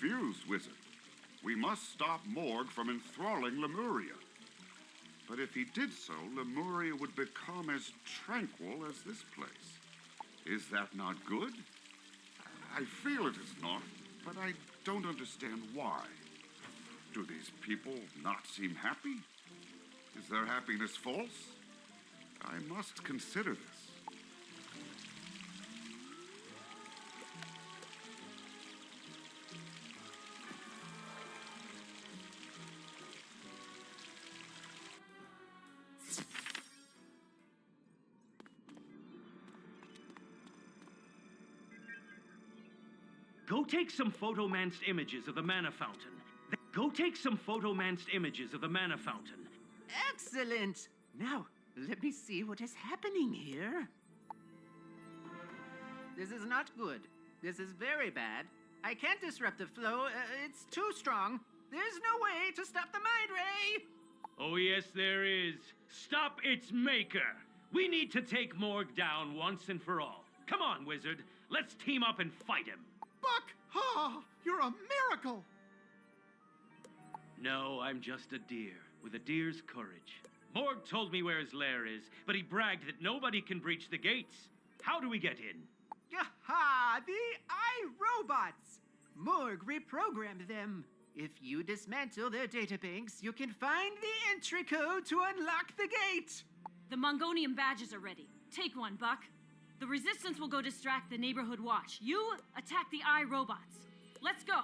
refuse, Wizard. We must stop Morg from enthralling Lemuria. But if he did so, Lemuria would become as tranquil as this place. Is that not good? I feel it is not, but I don't understand why. Do these people not seem happy? Is their happiness false? I must consider this. Go take some photomanced images of the mana fountain. Go take some photomanced images of the mana fountain. Excellent! Now, let me see what is happening here. This is not good. This is very bad. I can't disrupt the flow. It's too strong. There's no way to stop the mind ray! Oh yes, there is. Stop its maker! We need to take Morg down once and for all. Come on, Wizard. Let's team up and fight him. Buck! Ha! You're a miracle! No, I'm just a deer, with a deer's courage. Morg told me where his lair is, but he bragged that nobody can breach the gates. How do we get in? Aha! The iRobots! Morg reprogrammed them. If you dismantle their databanks, you can find the entry code to unlock the gate. The Mongolian badges are ready. Take one, Buck. The Resistance will go distract the neighborhood watch. You attack the iRobots. Let's go!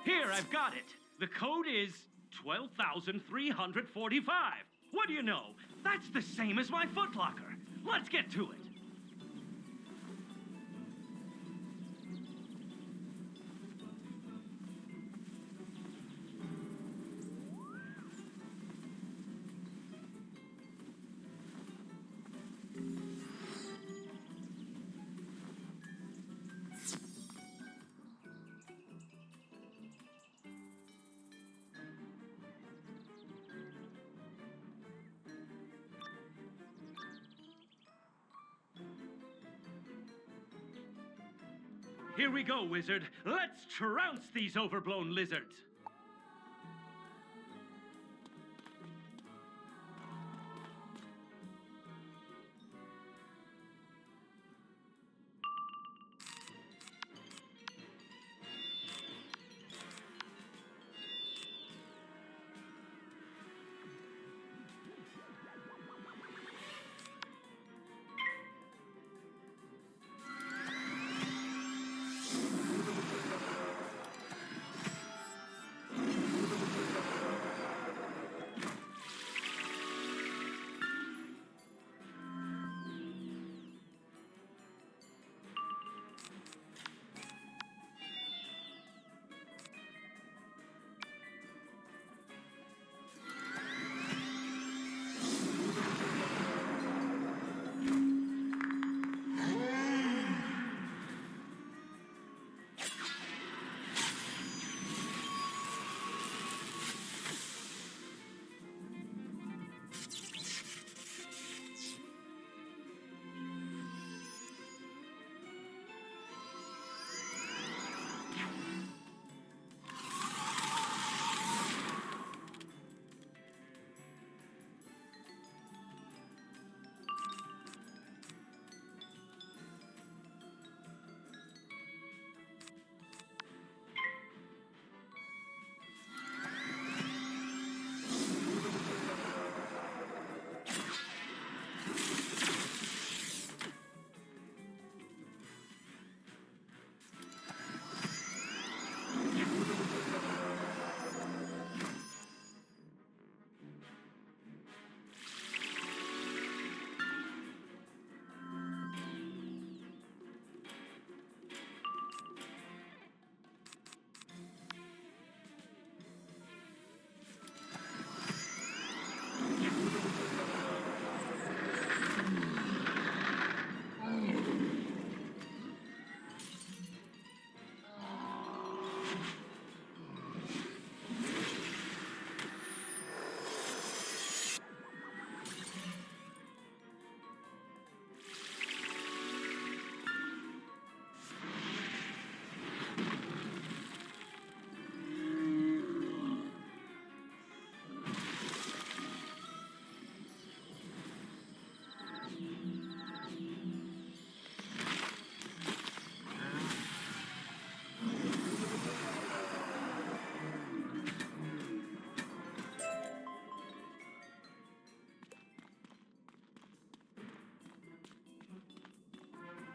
Here, I've got it. The code is 12,345. What do you know? That's the same as my footlocker. Let's get to it. Here we go, Wizard. Let's trounce these overblown lizards.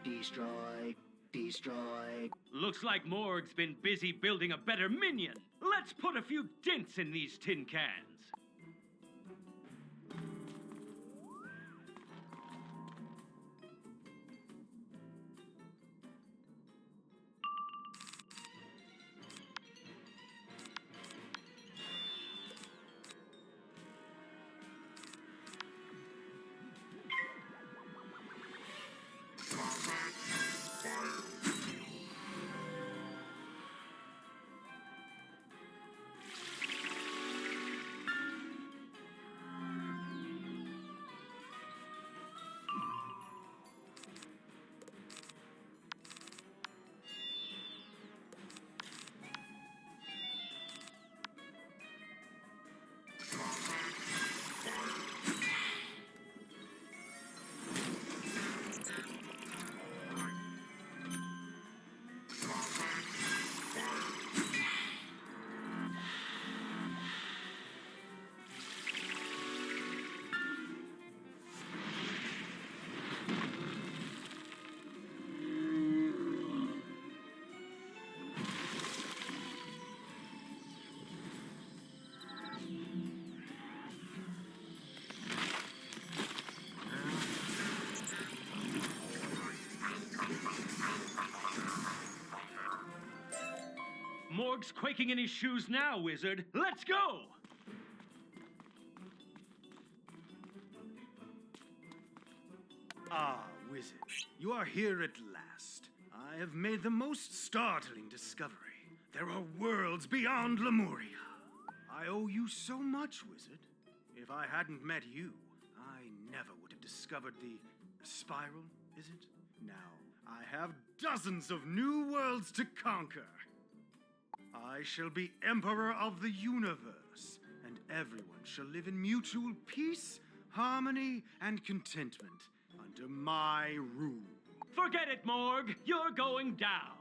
Destroy. Destroy. Looks like Morg's been busy building a better minion. Let's put a few dents in these tin cans. Morg's quaking in his shoes now, Wizard. Let's go! Ah, Wizard, you are here at last. I have made the most startling discovery. There are worlds beyond Lemuria. I owe you so much, Wizard. If I hadn't met you, I never would have discovered the spiral, is it? Now, I have dozens of new worlds to conquer. I shall be Emperor of the universe, and everyone shall live in mutual peace, harmony, and contentment under my rule. Forget it, Morg. You're going down.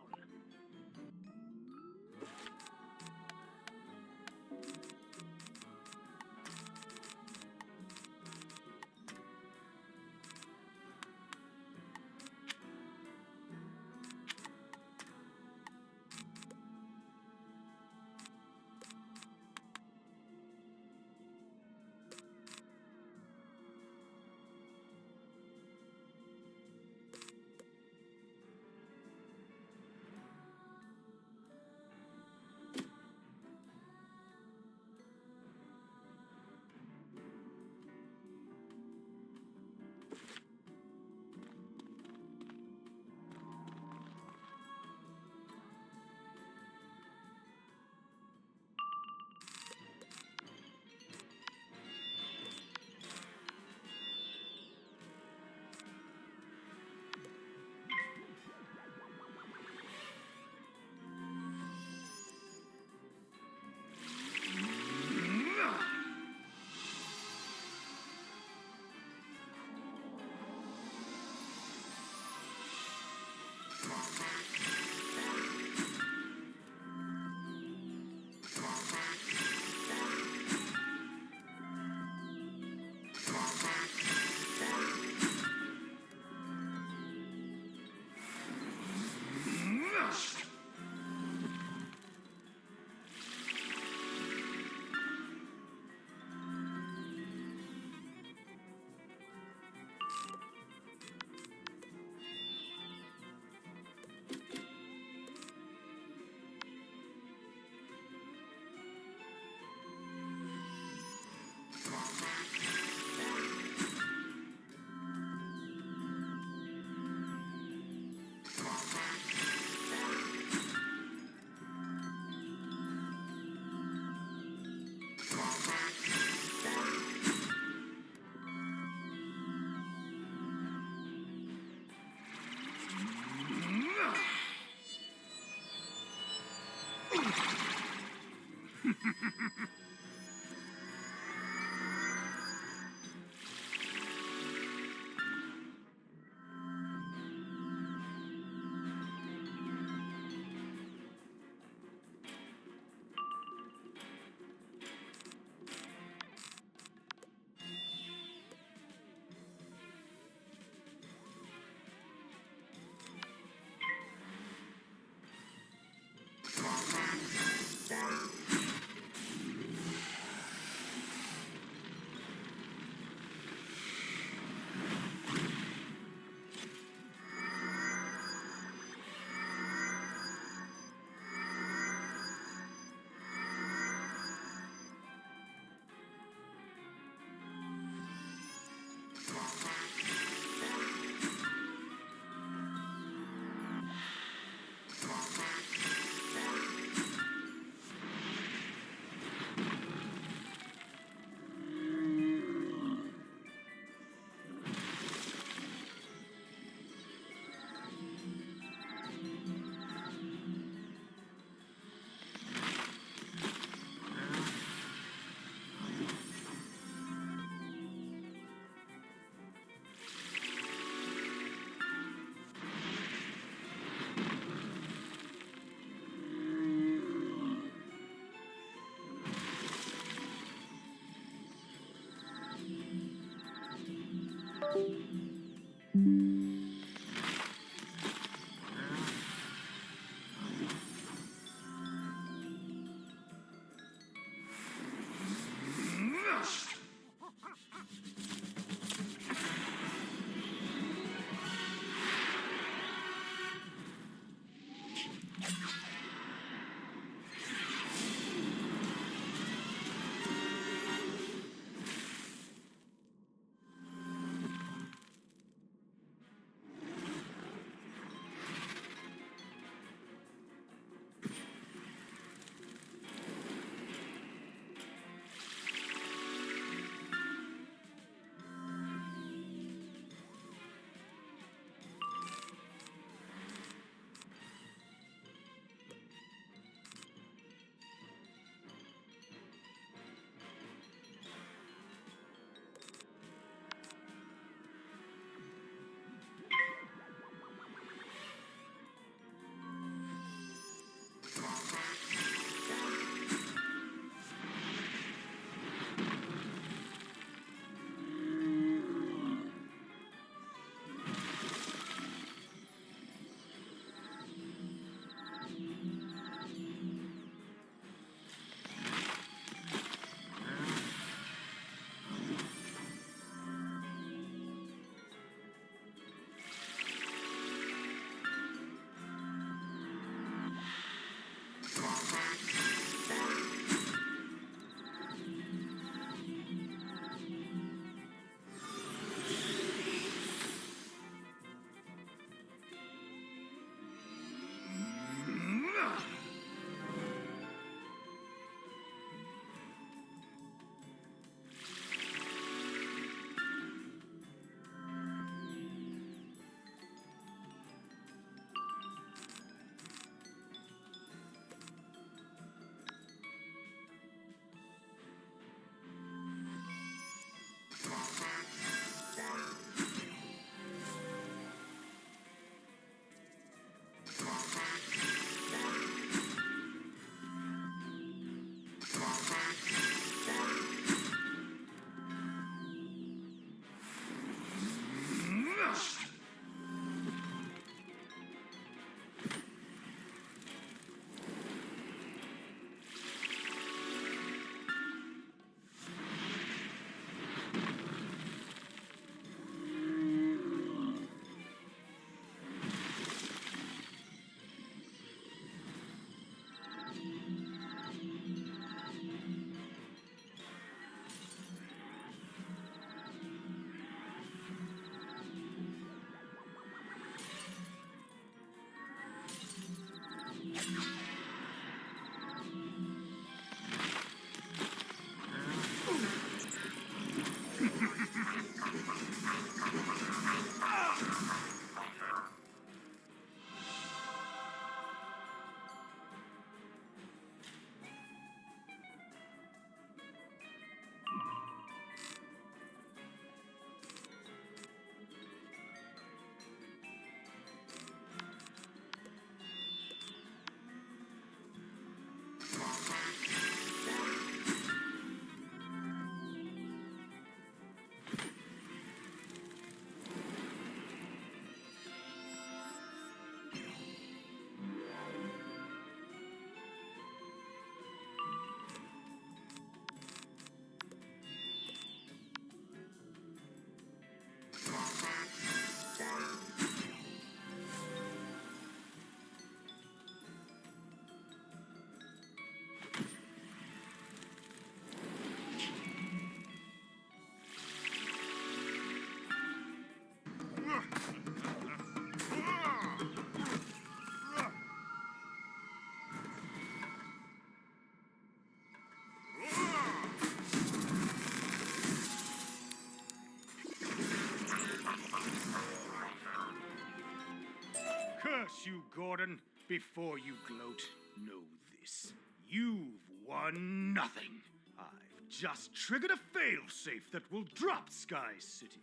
you, Gordon. Before you gloat, know this. You've won nothing. I've just triggered a failsafe that will drop Sky City.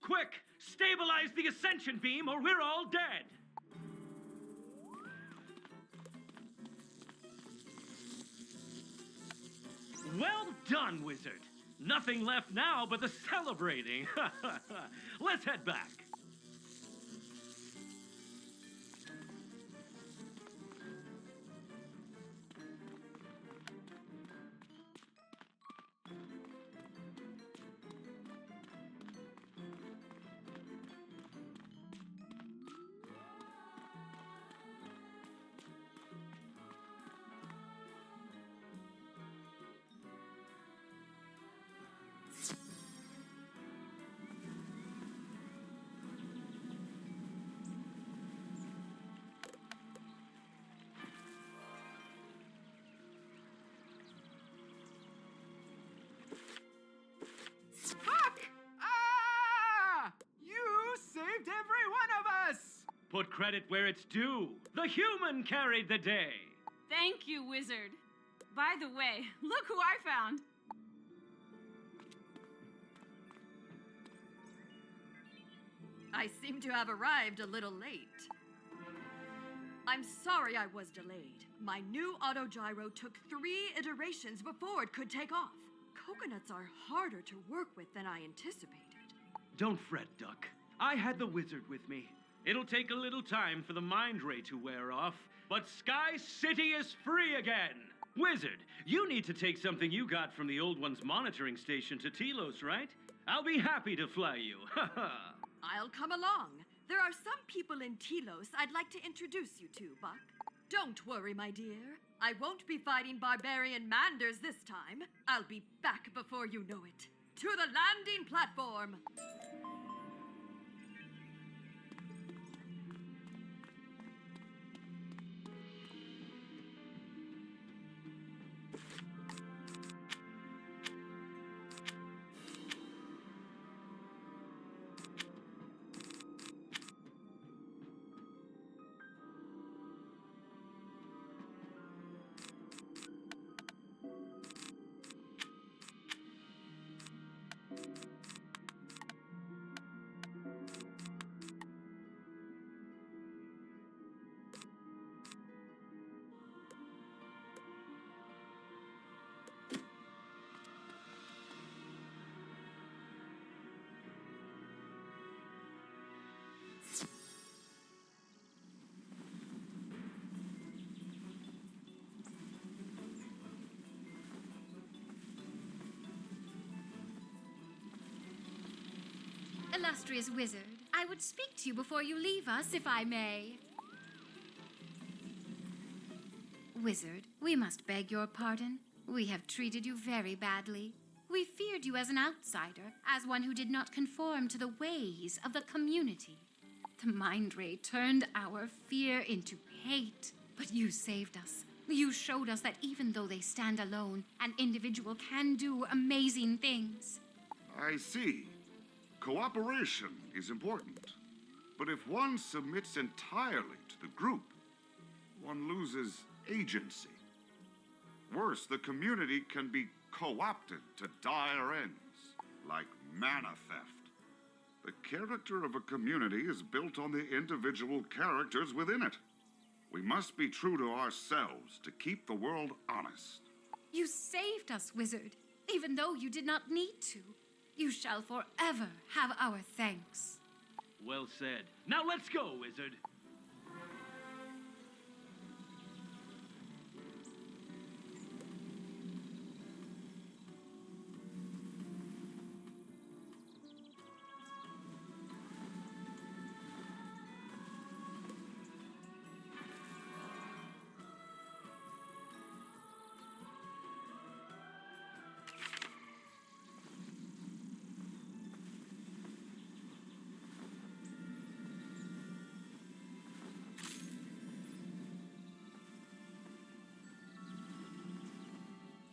Quick! Stabilize the ascension beam or we're all dead! Well done, Wizard! Nothing left now but the celebrating. Let's head back. Buck! Ah! You saved every one of us! Put credit where it's due. The human carried the day. Thank you, Wizard. By the way, look who I found. I seem to have arrived a little late. I'm sorry I was delayed. My new autogyro took 3 iterations before it could take off. Coconuts are harder to work with than I anticipated. Don't fret, Duck. I had the wizard with me. It'll take a little time for the mind ray to wear off, but Sky City is free again! Wizard, you need to take something you got from the old one's monitoring station to Telos, right? I'll be happy to fly you. I'll come along. There are some people in Telos I'd like to introduce you to, Buck. Don't worry, my dear. I won't be fighting barbarian Manders this time. I'll be back before you know it. To the landing platform! Illustrious wizard, I would speak to you before you leave us, if I may. Wizard, we must beg your pardon. We have treated you very badly. We feared you as an outsider, as one who did not conform to the ways of the community. The mind ray turned our fear into hate, but you saved us. You showed us that even though they stand alone, an individual can do amazing things. I see. Cooperation is important. But if one submits entirely to the group, one loses agency. Worse, the community can be co-opted to dire ends, like mana theft. The character of a community is built on the individual characters within it. We must be true to ourselves to keep the world honest. You saved us, wizard, even though you did not need to. You shall forever have our thanks. Well said. Now let's go, Wizard.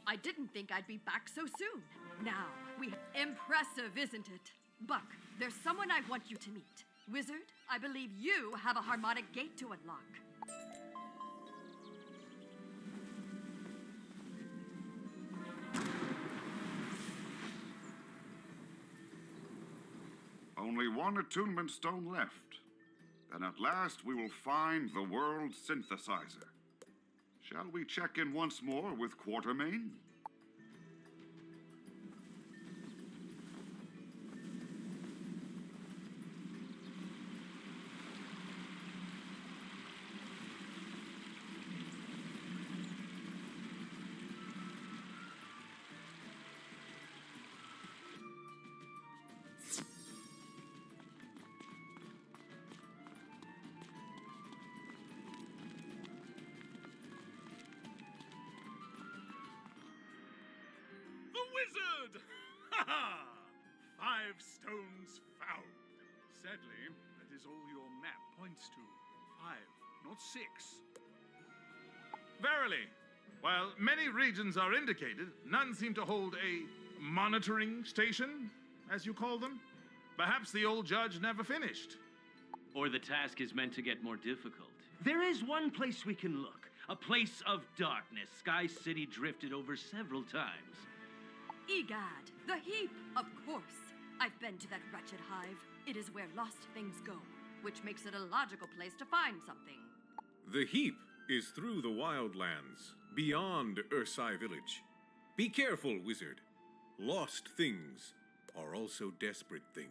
I didn't think I'd be back so soon. Now, impressive, isn't it? Buck, there's someone I want you to meet. Wizard, I believe you have a harmonic gate to unlock. Only one attunement stone left. Then at last we will find the world synthesizer. Shall we check in once more with Quartermain? Wizard! Ha ha! 5 stones found. Sadly, that is all your map points to. 5, not 6. Verily, while many regions are indicated, none seem to hold a monitoring station, as you call them. Perhaps the old judge never finished. Or the task is meant to get more difficult. There is one place we can look. A place of darkness Sky City drifted over several times. Egad, the heap, of course. I've been to that wretched hive. It is where lost things go, which makes it a logical place to find something. The heap is through the wildlands, beyond Ursai village. Be careful, wizard. Lost things are also desperate things.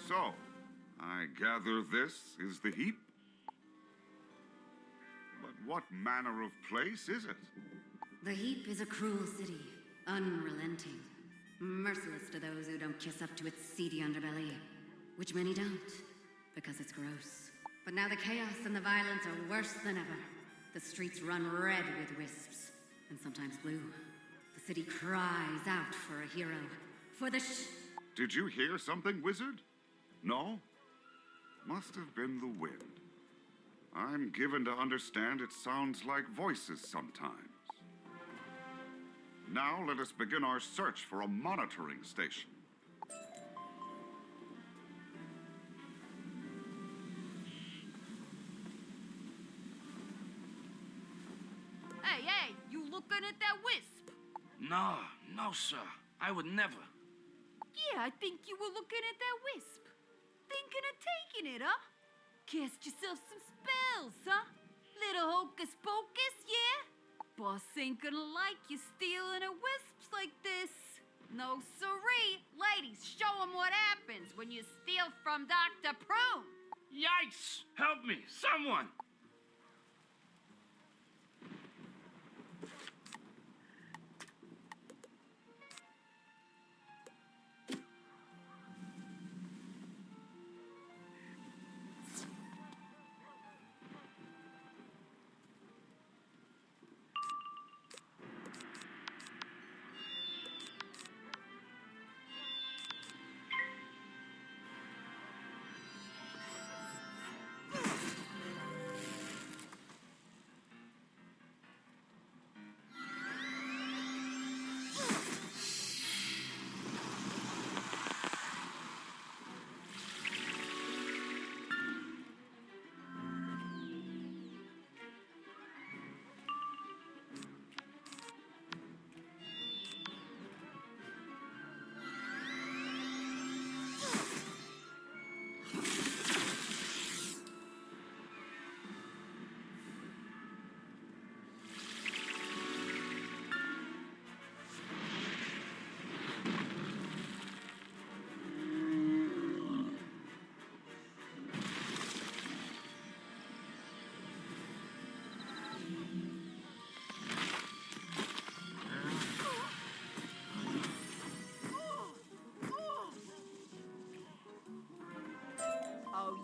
So, I gather this is the heap? But what manner of place is it? The heap is a cruel city, unrelenting, merciless to those who don't kiss up to its seedy underbelly, which many don't, because it's gross. But now the chaos and the violence are worse than ever. The streets run red with wisps, and sometimes blue. The city cries out for a hero, for the Did you hear something, wizard? No? Must have been the wind. I'm given to understand it sounds like voices sometimes. Now let us begin our search for a monitoring station. Hey, you looking at that wisp? No, sir. I would never. Yeah, I think you were looking at that wisp. Thinking of taking it, huh? Cast yourself some spells, huh? Little hocus pocus, yeah? Boss ain't gonna like you stealing a wisps like this. No siree. Ladies, show 'em what happens when you steal from Dr. Prune. Yikes! Help me, someone!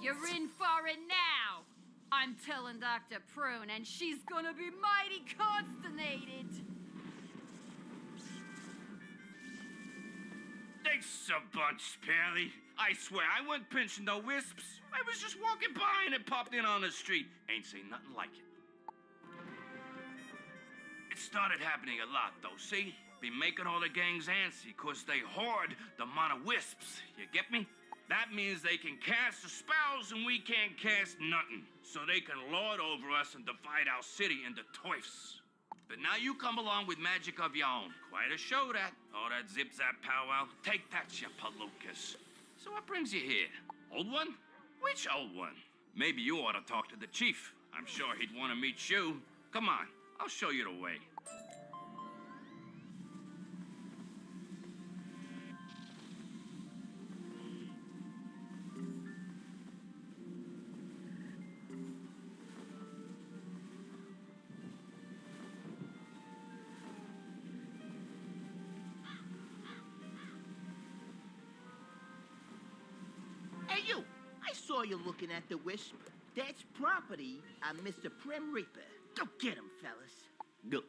You're in for it now. I'm telling Dr. Prune, and she's gonna be mighty consternated. Thanks a bunch, Pally. I swear, I wasn't pinching no wisps. I was just walking by and it popped in on the street. Ain't say nothing like it. It started happening a lot, though, see? Be making all the gangs antsy, 'cause they hoard the amount of wisps. You get me? That means they can cast the spells and we can't cast nothing. So they can lord over us and divide our city into toifs. But now you come along with magic of your own. Quite a show, that. All that zip-zap powwow. Take that, you palookas. So what brings you here? Old one? Which old one? Maybe you ought to talk to the chief. I'm sure he'd want to meet you. Come on, I'll show you the way. Hey, you! I saw you looking at the wisp. That's property of Mr. Prim Reaper. Go get him, fellas. Go.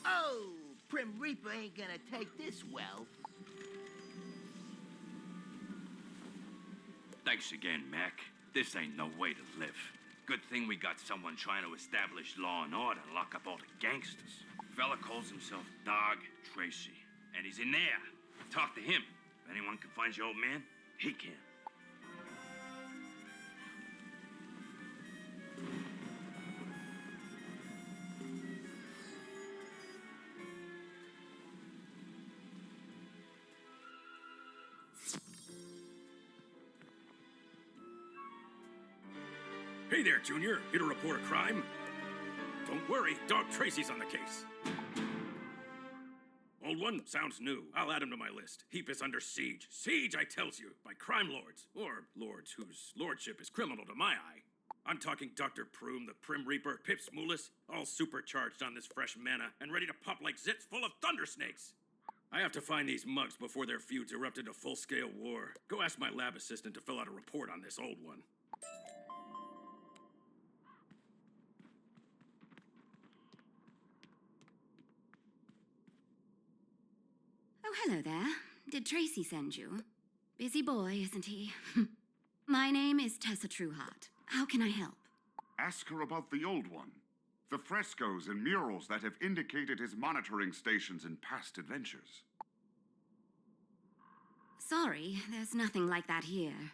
Oh, Prim Reaper ain't gonna take this well. Thanks again, Mac. This ain't no way to live. Good thing we got someone trying to establish law and order and lock up all the gangsters. Fella calls himself Dog Tracy, and he's in there. Talk to him. If anyone can find your old man, he can. Hey there, Junior. Here to report a crime? Don't worry, Dog Tracy's on the case. Old one sounds new. I'll add him to my list. Heap is under siege. Siege, I tells you, by crime lords. Or lords whose lordship is criminal to my eye. I'm talking Dr. Prume, the Prim Reaper, Pips Moolis, all supercharged on this fresh mana and ready to pop like zits full of thunder snakes. I have to find these mugs before their feuds erupt into full-scale war. Go ask my lab assistant to fill out a report on this old one. Oh, hello there. Did Tracy send you? Busy boy, isn't he? My name is Tessa Trueheart. How can I help? Ask her about the old one. The frescoes and murals that have indicated his monitoring stations in past adventures. Sorry, there's nothing like that here.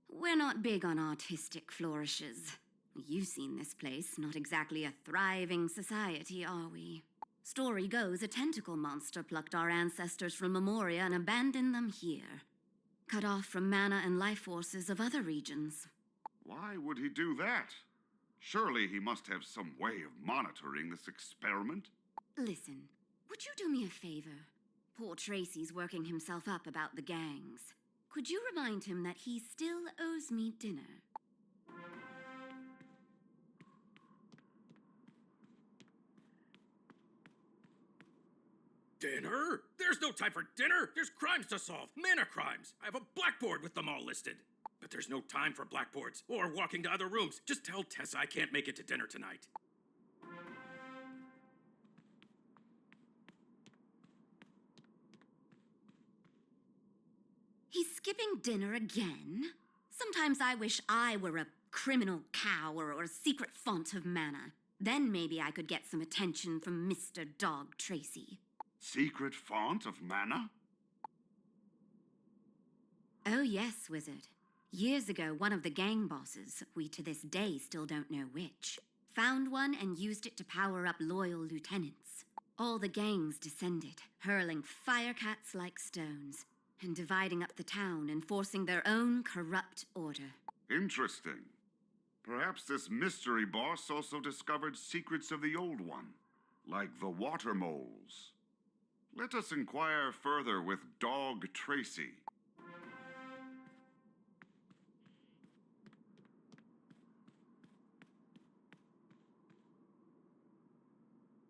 We're not big on artistic flourishes. You've seen this place, not exactly a thriving society, are we? Story goes, a tentacle monster plucked our ancestors from Lemuria and abandoned them here. Cut off from mana and life forces of other regions. Why would he do that? Surely he must have some way of monitoring this experiment. Listen, would you do me a favor? Poor Tracy's working himself up about the gangs. Could you remind him that he still owes me dinner? Dinner? There's no time for dinner! There's crimes to solve! Mana crimes! I have a blackboard with them all listed! But there's no time for blackboards, or walking to other rooms. Just tell Tessa I can't make it to dinner tonight. He's skipping dinner again? Sometimes I wish I were a criminal cow or a secret font of mana. Then maybe I could get some attention from Mr. Dog Tracy. Secret font of mana? Oh yes, Wizard. Years ago, one of the gang bosses, we to this day still don't know which, found one and used it to power up loyal lieutenants. All the gangs descended, hurling firecats like stones, and dividing up the town, enforcing their own corrupt order. Interesting. Perhaps this mystery boss also discovered secrets of the old one, like the water moles. Let us inquire further with Dog Tracy.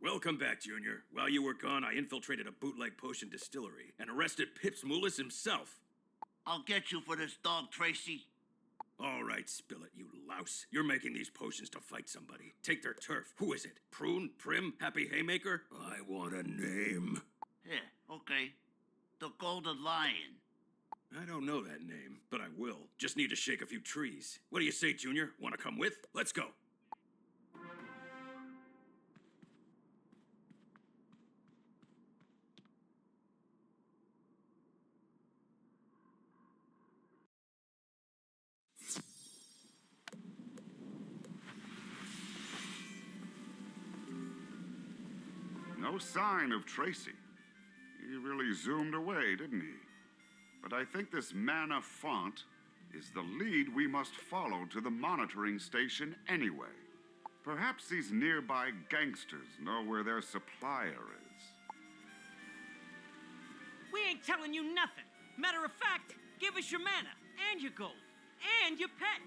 Welcome back, Junior. While you were gone, I infiltrated a bootleg potion distillery and arrested Pips Moolis himself. I'll get you for this, Dog Tracy. All right, spill it, you louse. You're making these potions to fight somebody. Take their turf. Who is it? Prune? Prim? Happy Haymaker? I want a name. Yeah, okay. The Golden Lion. I don't know that name, but I will. Just need to shake a few trees. What do you say, Junior? Want to come with? Let's go. No sign of Tracy. He really zoomed away, didn't he? But I think this mana font is the lead we must follow to the monitoring station anyway. Perhaps these nearby gangsters know where their supplier is. We ain't telling you nothing. Matter of fact, give us your mana, and your gold, and your pet.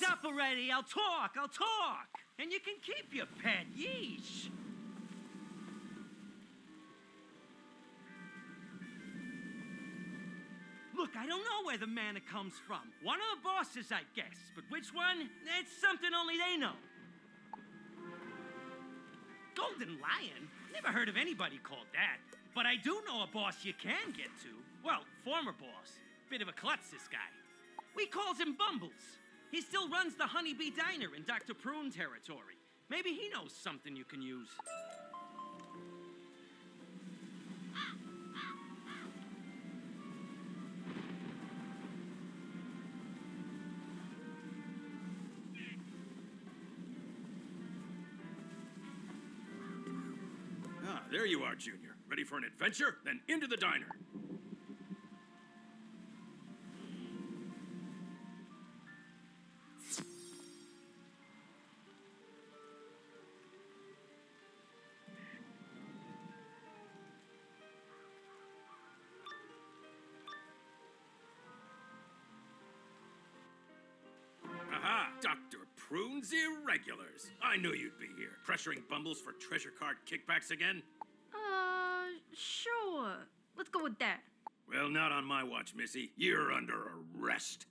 up already. I'll talk. And you can keep your pet. Yeesh. Look, I don't know where the mana comes from. One of the bosses, I guess. But which one? It's something only they know. Golden Lion? Never heard of anybody called that. But I do know a boss you can get to. Well, former boss. Bit of a klutz, this guy. We calls him Bumbles. He still runs the Honeybee Diner in Dr. Prune territory. Maybe he knows something you can use. Ah, there you are, Junior. Ready for an adventure? Then into the diner. Aha! Dr. Prune's Irregulars. I knew you'd be here. Pressuring Bumbles for treasure card kickbacks again? Sure. Let's go with that. Well, not on my watch, Missy. You're under arrest.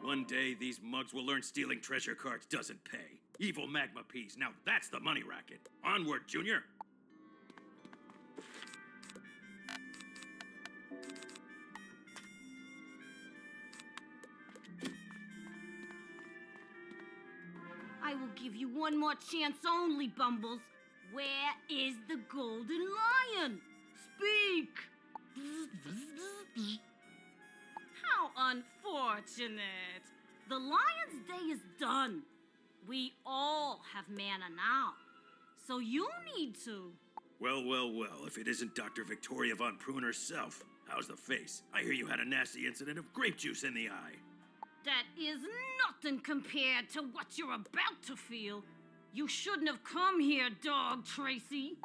One day, these mugs will learn stealing treasure cards doesn't pay. Evil magma peas. Now that's the money racket. Onward, Junior. I will give you one more chance only, Bumbles. Where is the Golden Lion? Speak! How unfortunate. The Lion's Day is done. We all have mana now. So you need to. Well, well, well, if it isn't Dr. Victoria von Prune herself. How's the face? I hear you had a nasty incident of grape juice in the eye. That is nothing compared to what you're about to feel. You shouldn't have come here, Dog Tracy.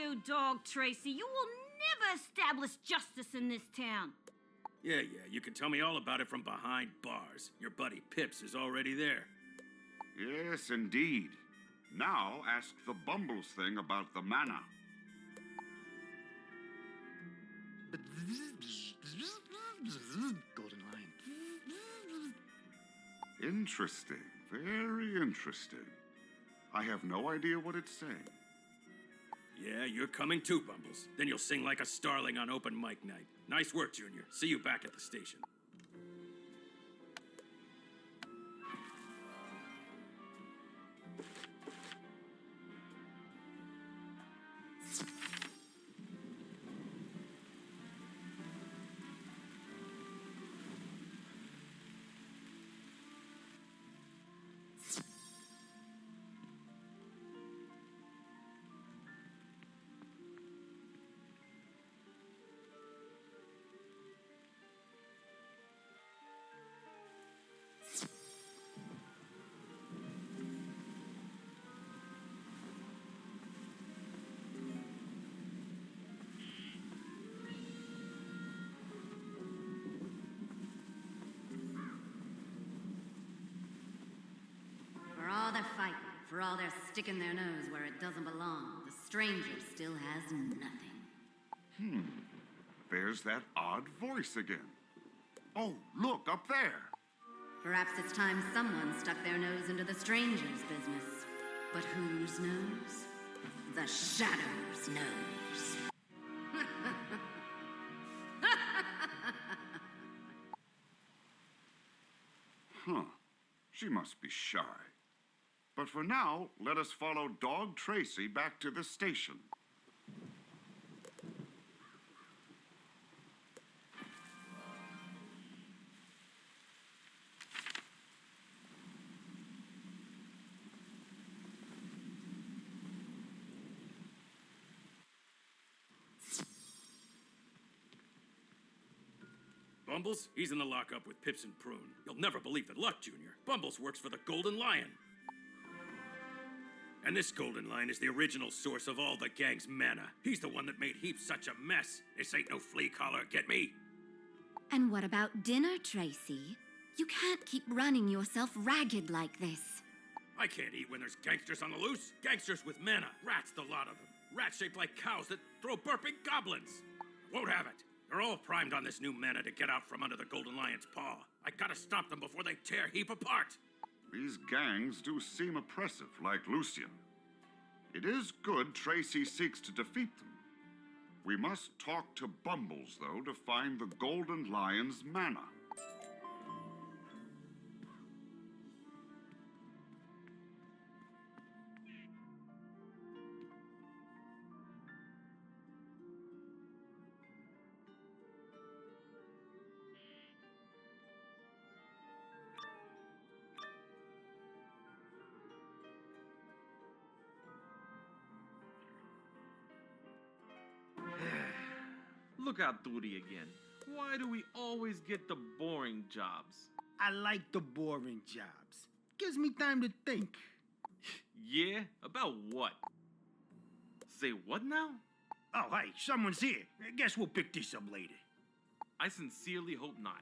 you, Dog Tracy. You will never establish justice in this town. Yeah, you can tell me all about it from behind bars. Your buddy Pips is already there. Yes, indeed. Now ask the Bumbles thing about the mana. Golden Lion. Interesting. Very interesting. I have no idea what it's saying. Yeah, you're coming too, Bumbles. Then you'll sing like a starling on open mic night. Nice work, Junior. See you back at the station. For all their fighting, for all their sticking their nose where it doesn't belong, the stranger still has nothing. There's that odd voice again. Oh, look, up there. Perhaps it's time someone stuck their nose into the stranger's business. But whose nose? The Shadow's nose. Huh. She must be shy. But for now, let us follow Dog Tracy back to the station. Bumbles? He's in the lockup with Pips and Prune. You'll never believe it. Luck, Junior. Bumbles works for the Golden Lion. And this Golden Lion is the original source of all the gang's mana. He's the one that made Heaps such a mess. This ain't no flea collar, get me? And what about dinner, Tracy? You can't keep running yourself ragged like this. I can't eat when there's gangsters on the loose. Gangsters with mana. Rats, the lot of them. Rats shaped like cows that throw burping goblins. Won't have it. They're all primed on this new mana to get out from under the Golden Lion's paw. I gotta stop them before they tear Heap apart. These gangs do seem oppressive, like Lucian. It is good Tracy seeks to defeat them. We must talk to Bumbles, though, to find the Golden Lion's mana. Look out, Duty again. Why do we always get the boring jobs? I like the boring jobs. Gives me time to think. Yeah? About what? Say what now? Oh, hey, someone's here. I guess we'll pick this up later. I sincerely hope not.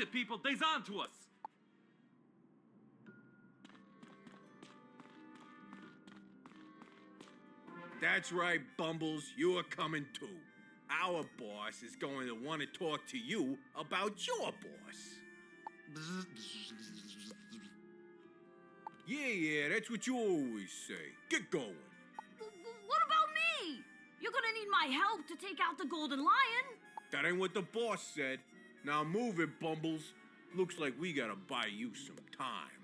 it, people! They's on to us! That's right, Bumbles. You're coming too. Our boss is going to want to talk to you about your boss. Yeah, that's what you always say. Get going. What about me? You're gonna need my help to take out the Golden Lion. That ain't what the boss said. Now move it, Bumbles. Looks like we gotta buy you some time.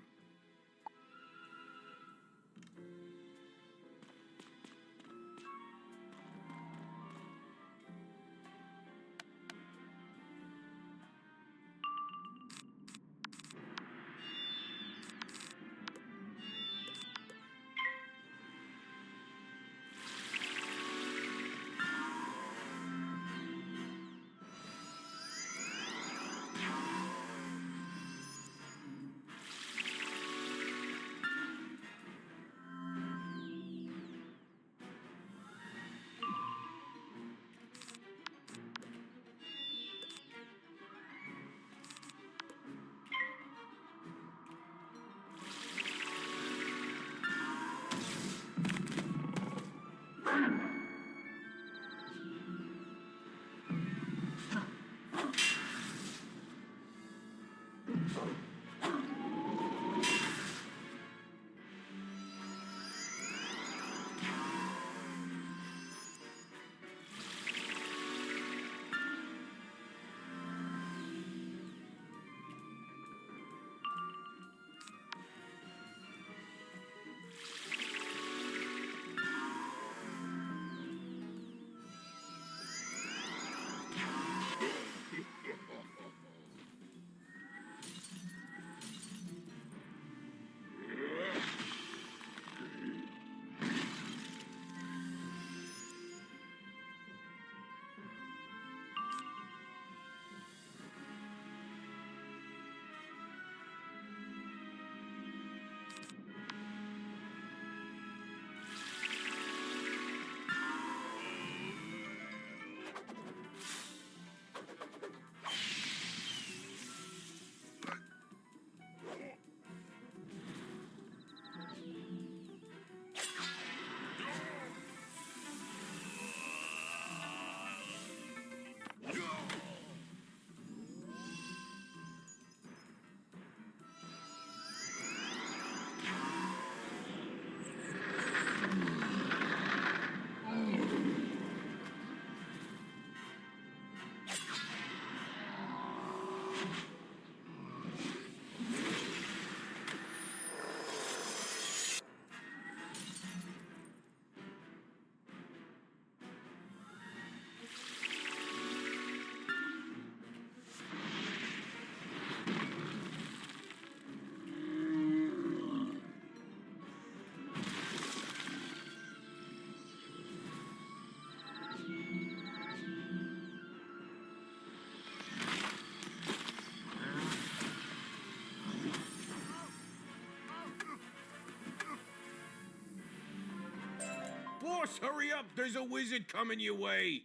Boss, hurry up! There's a wizard coming your way!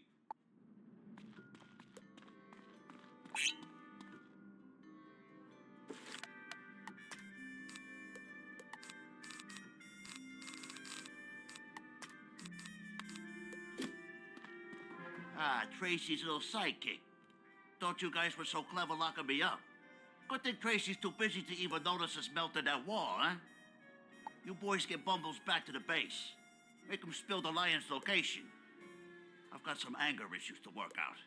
Ah, Tracy's little sidekick. Thought you guys were so clever locking me up. Good thing Tracy's too busy to even notice us melting that wall, huh? You boys get Bumbles back to the base. Make him spill the lion's location. I've got some anger issues to work out.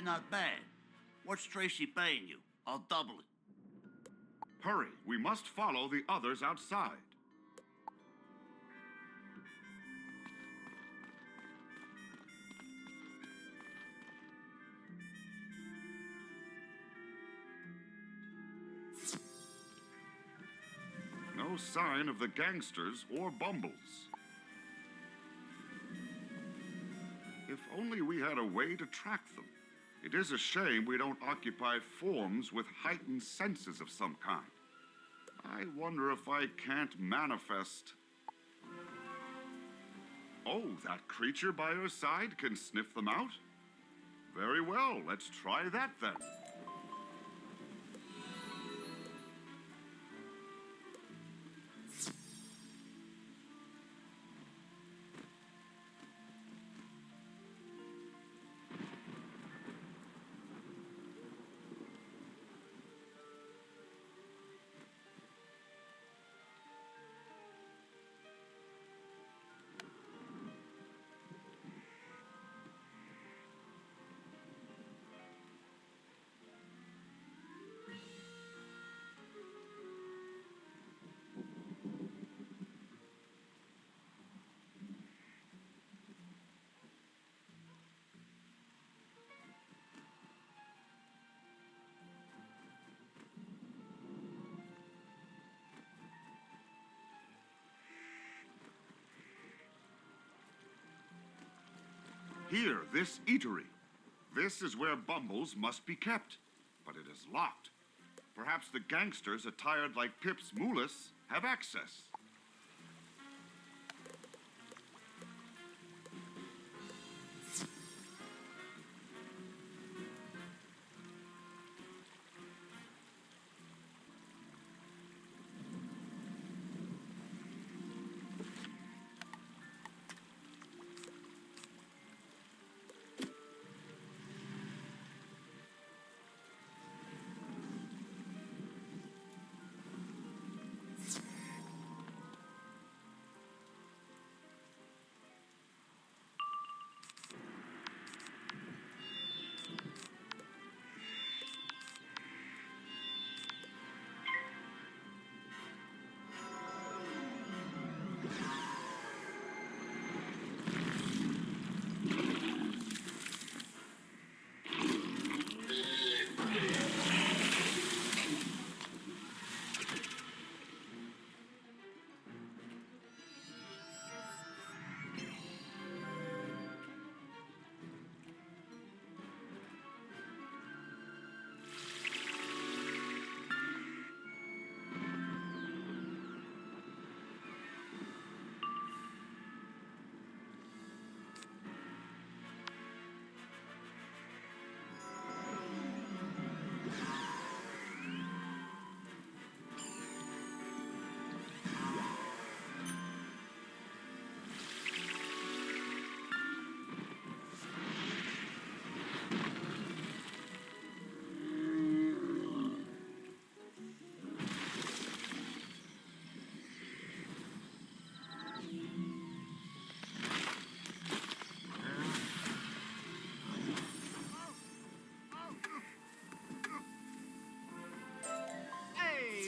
you're not bad. What's Tracy paying you? I'll double it. Hurry, we must follow the others outside. No sign of the gangsters or Bumbles. If only we had a way to track them. It is a shame we don't occupy forms with heightened senses of some kind. I wonder if I can't manifest... Oh, that creature by your side can sniff them out? Very well, let's try that then. Here, this eatery. This is where Bumbles must be kept, but it is locked. Perhaps the gangsters attired like Pips Moulis have access.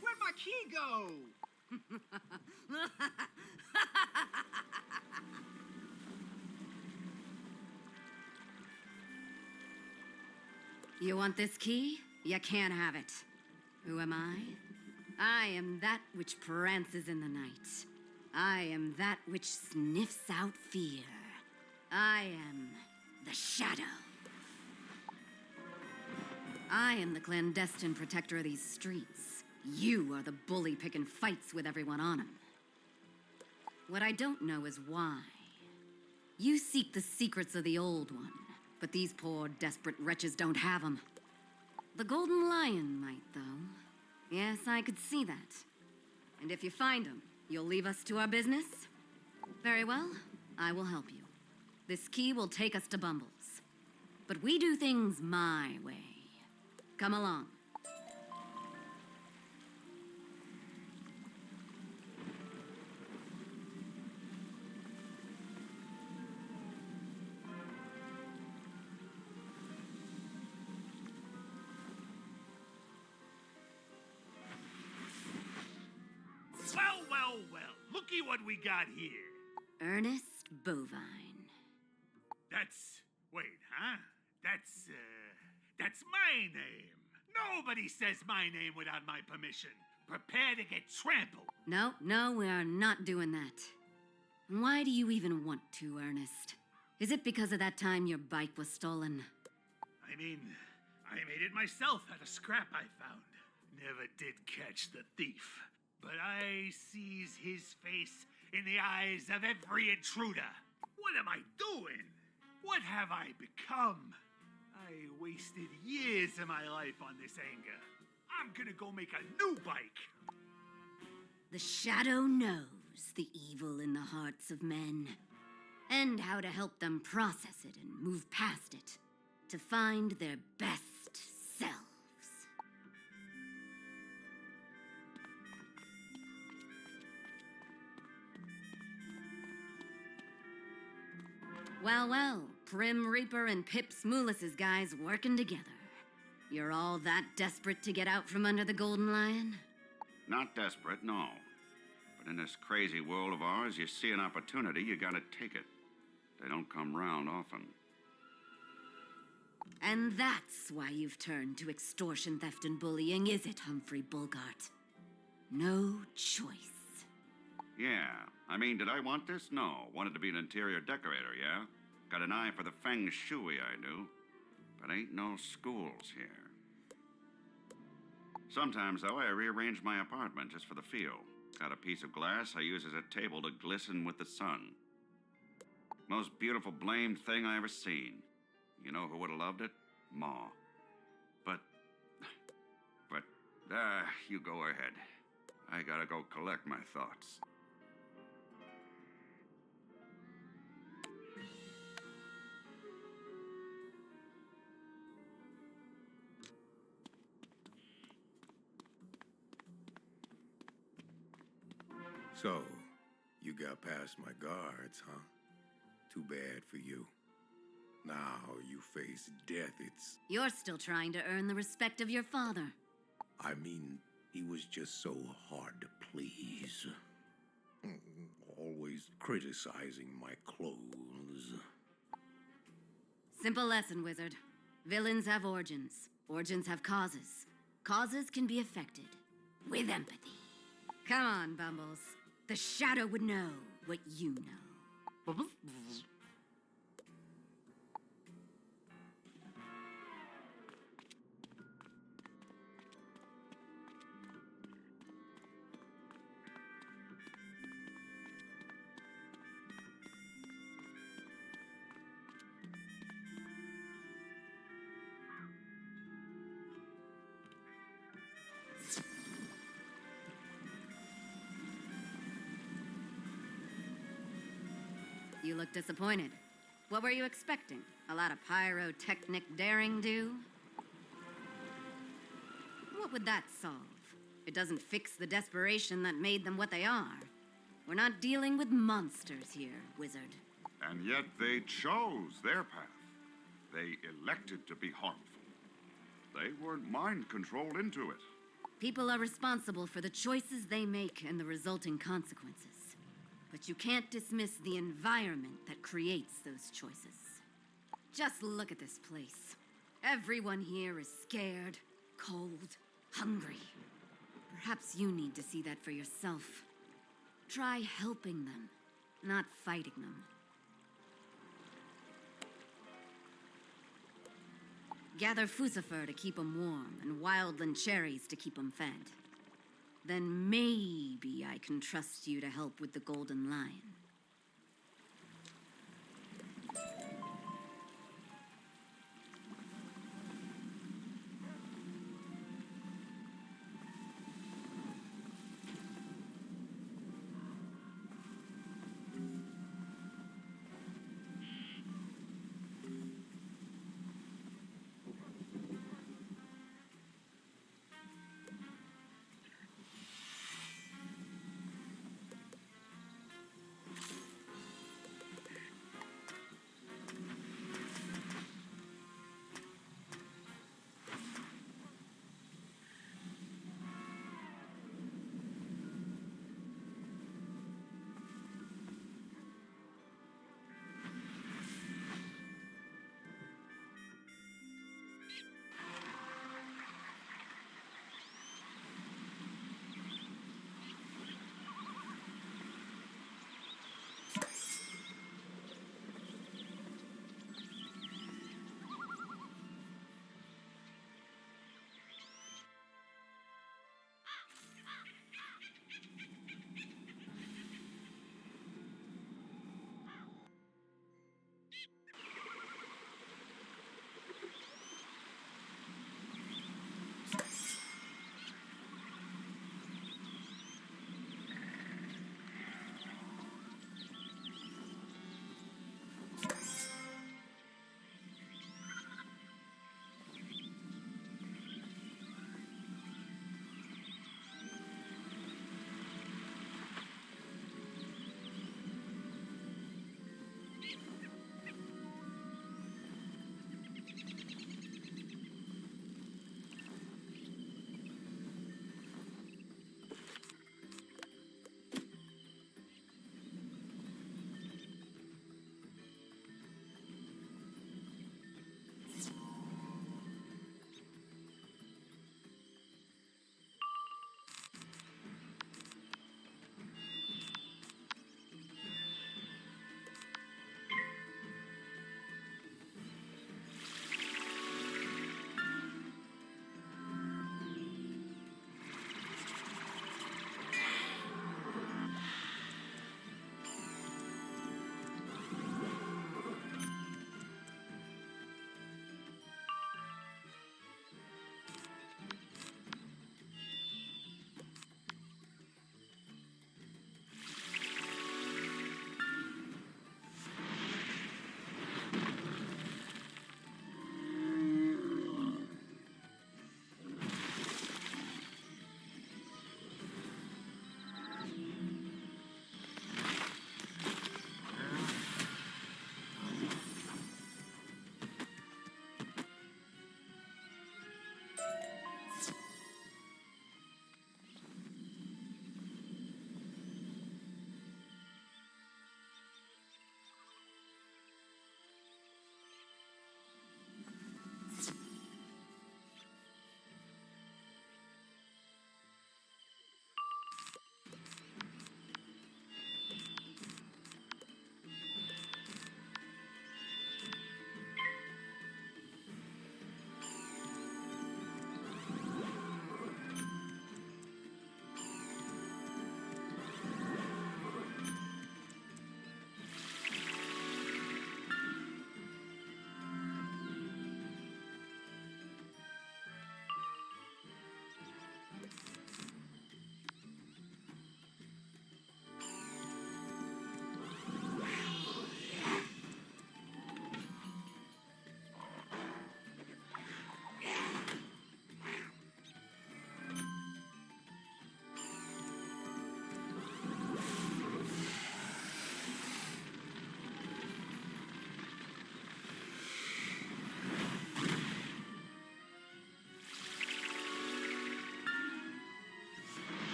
Where'd my key go? You want this key? You can't have it. Who am I? I am that which prances in the night. I am that which sniffs out fear. I am the Shadow. I am the clandestine protector of these streets. You are the bully picking fights with everyone on them. What I don't know is why. You seek the secrets of the old one, but these poor, desperate wretches don't have them. The Golden Lion might, though. Yes, I could see that. And if you find him, you'll leave us to our business? Very well, I will help you. This key will take us to Bumbles. But we do things my way. Come along. what we got here. Ernest Bovine. Wait, huh? That's my name. Nobody says my name without my permission. Prepare to get trampled. No, we are not doing that. Why do you even want to, Ernest? Is it because of that time your bike was stolen? I mean, I made it myself at a scrap I found. Never did catch the thief. But I sees his face in the eyes of every intruder. What am I doing? What have I become? I wasted years of my life on this anger. I'm gonna go make a new bike. The Shadow knows the evil in the hearts of men, and how to help them process it and move past it, to find their best selves. Well, Prim Reaper and Pips Moolis's guys working together. You're all that desperate to get out from under the Golden Lion? Not desperate, no. But in this crazy world of ours, you see an opportunity, you gotta take it. They don't come round often. And that's why you've turned to extortion, theft, and bullying, is it, Humphrey Bogart? No choice. Yeah. I mean, did I want this? No. Wanted to be an interior decorator, yeah? Got an eye for the feng shui, I do. But ain't no schools here. Sometimes, though, I rearrange my apartment just for the feel. Got a piece of glass I use as a table to glisten with the sun. Most beautiful blamed thing I ever seen. You know who would have loved it? Ma. But, you go ahead. I gotta go collect my thoughts. So, you got past my guards, huh? Too bad for you. Now you face death, it's... You're still trying to earn the respect of your father. I mean, he was just so hard to please. Always criticizing my clothes. Simple lesson, Wizard. Villains have origins. Origins have causes. Causes can be affected. With empathy. Come on, Bumbles. The Shadow would know what you know. You look disappointed. What were you expecting? A lot of pyrotechnic daring do? What would that solve? It doesn't fix the desperation that made them what they are. We're not dealing with monsters here, Wizard. And yet they chose their path. They elected to be harmful. They weren't mind-controlled into it. People are responsible for the choices they make and the resulting consequences. But you can't dismiss the environment that creates those choices. Just look at this place. Everyone here is scared, cold, hungry. Perhaps you need to see that for yourself. Try helping them, not fighting them. Gather fusifer to keep them warm, and wildland cherries to keep them fed. Then maybe I can trust you to help with the Golden Lion.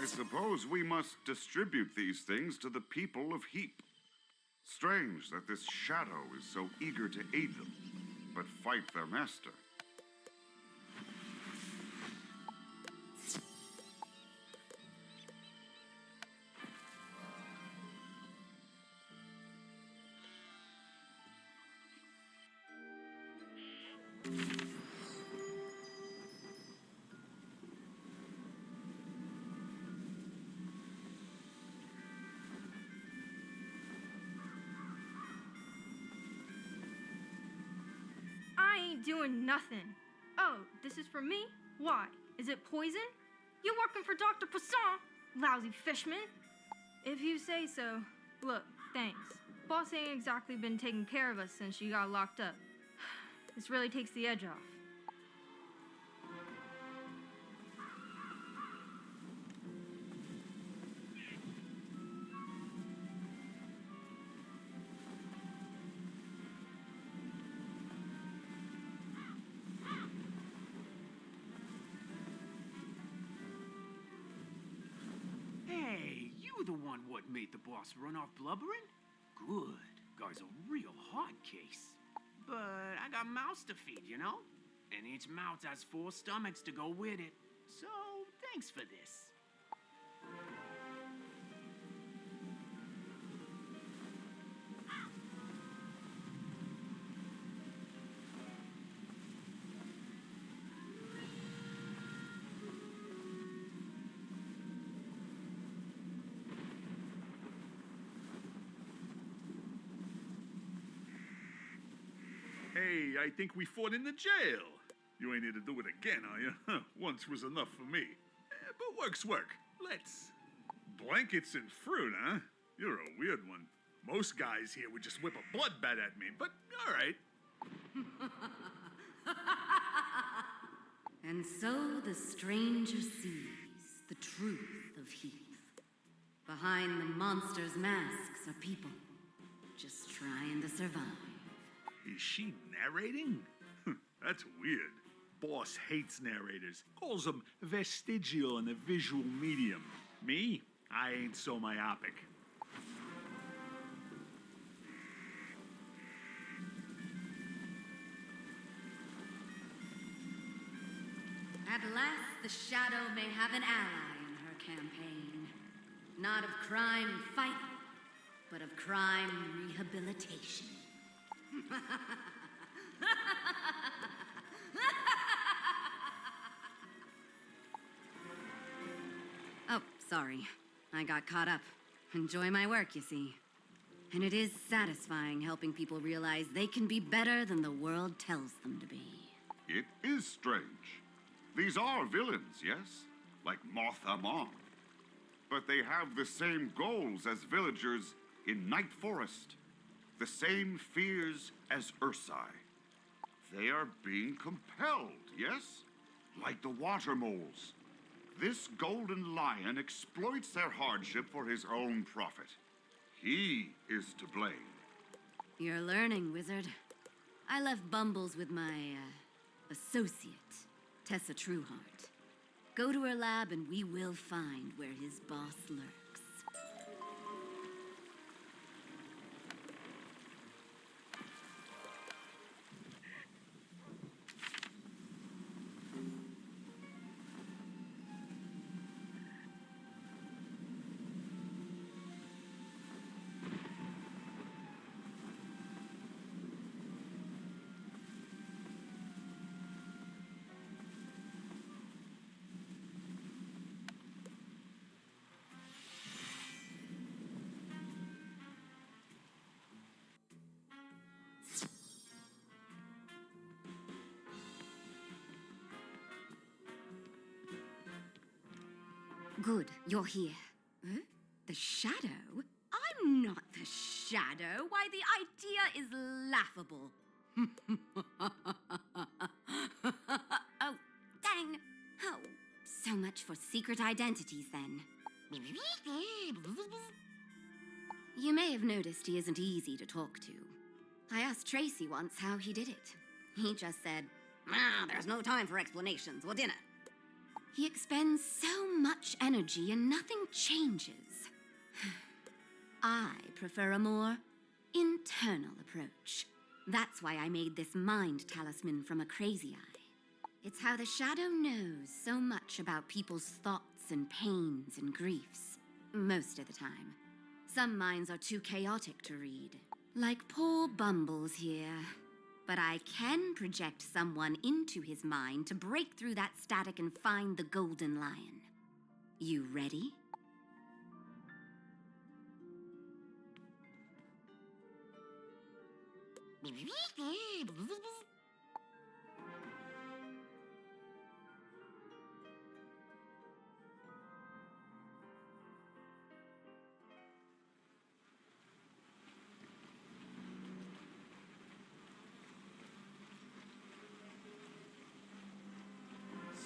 suppose we must distribute these things to the people of Heap. Strange that this shadow is so eager to aid them, but fight their master. I ain't doing nothing. Oh, this is for me? Why? Is it poison? You working for Dr. Poisson, lousy fishman? If you say so. Look, thanks. Boss ain't exactly been taking care of us since she got locked up. This really takes the edge off. Hey, you the one what made the boss run off blubbering? Good. Guy's a real hard case. But I got mouths to feed, you know? And each mouth has 4 stomachs to go with it. So, thanks for this. Hey, I think we fought in the jail. You ain't here to do it again, are you? Once was enough for me. But work's work. Let's. Blankets and fruit, huh? You're a weird one. Most guys here would just whip a bloodbath at me, but all right. And so the stranger sees the truth of Heath. Behind the monster's masks are people just trying to survive. Is she narrating? That's weird. Boss hates narrators. Calls them vestigial in the visual medium. Me? I ain't so myopic. At last, the Shadow may have an ally in her campaign. Not of crime fighting, but of crime rehabilitation. Oh, sorry. I got caught up. Enjoy my work, you see. And it is satisfying helping people realize they can be better than the world tells them to be. It is strange. These are villains, yes? Like Moth Amon. But they have the same goals as villagers in Night Forest. The same fears as Ursai. They are being compelled, yes? Like the water moles. This golden lion exploits their hardship for his own profit. He is to blame. You're learning, Wizard. I left Bumbles with my, associate, Tessa Trueheart. Go to her lab and we will find where his boss lurks. Good, you're here. Huh? The Shadow? I'm not the Shadow. Why, the idea is laughable. Oh, dang. Oh, so much for secret identities, then. You may have noticed he isn't easy to talk to. I asked Tracy once how he did it. He just said, there's no time for explanations. Well, dinner. He expends so much energy and nothing changes. I prefer a more internal approach. That's why I made this mind talisman from a crazy eye. It's how the shadow knows so much about people's thoughts and pains and griefs. Most of the time. Some minds are too chaotic to read. Like poor Bumbles here. But I can project someone into his mind to break through that static and find the golden lion. You ready?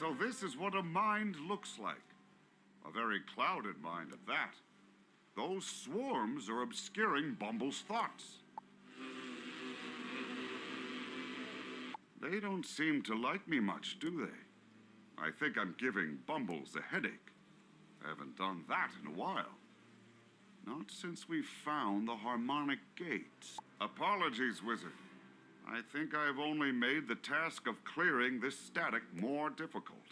So this is what a mind looks like. A very clouded mind at that. Those swarms are obscuring Bumble's thoughts. They don't seem to like me much, do they? I think I'm giving Bumbles a headache. I haven't done that in a while. Not since we found the harmonic gates. Apologies, Wizard. I think I've only made the task of clearing this static more difficult.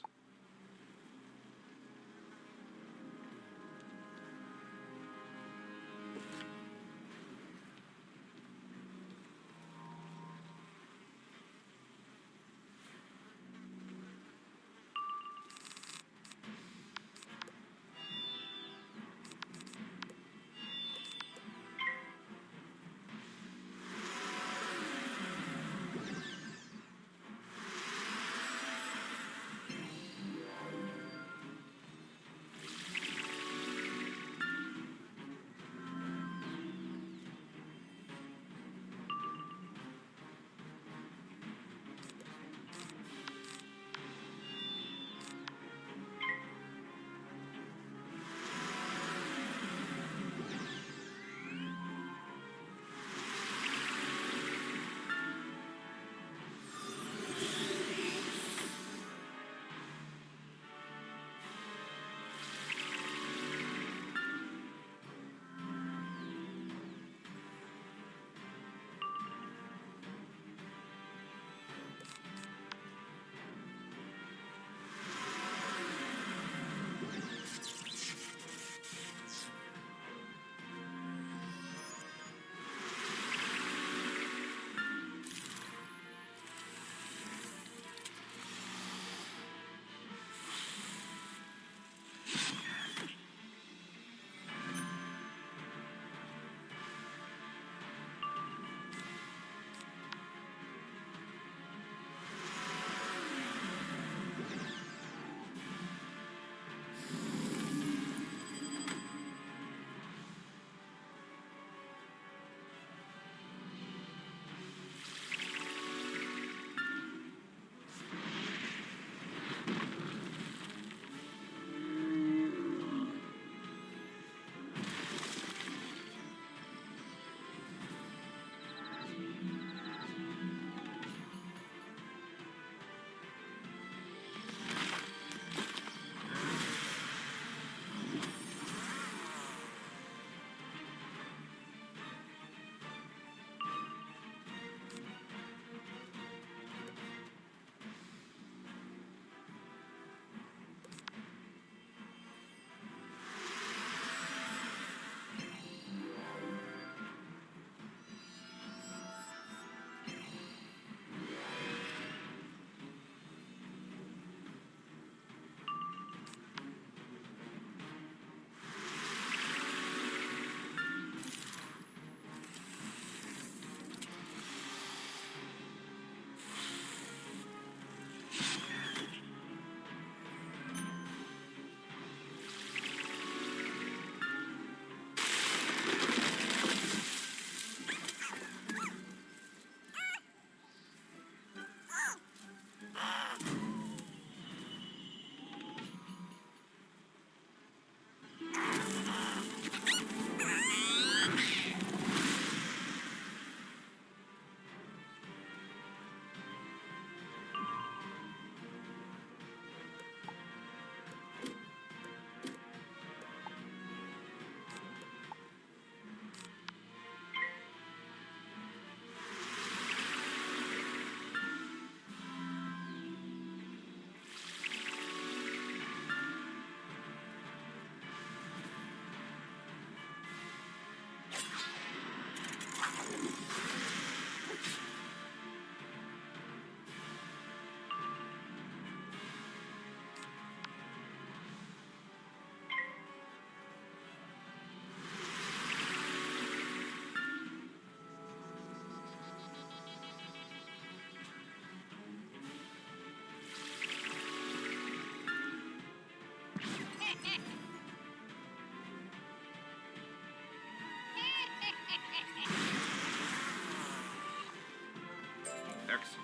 Jackson,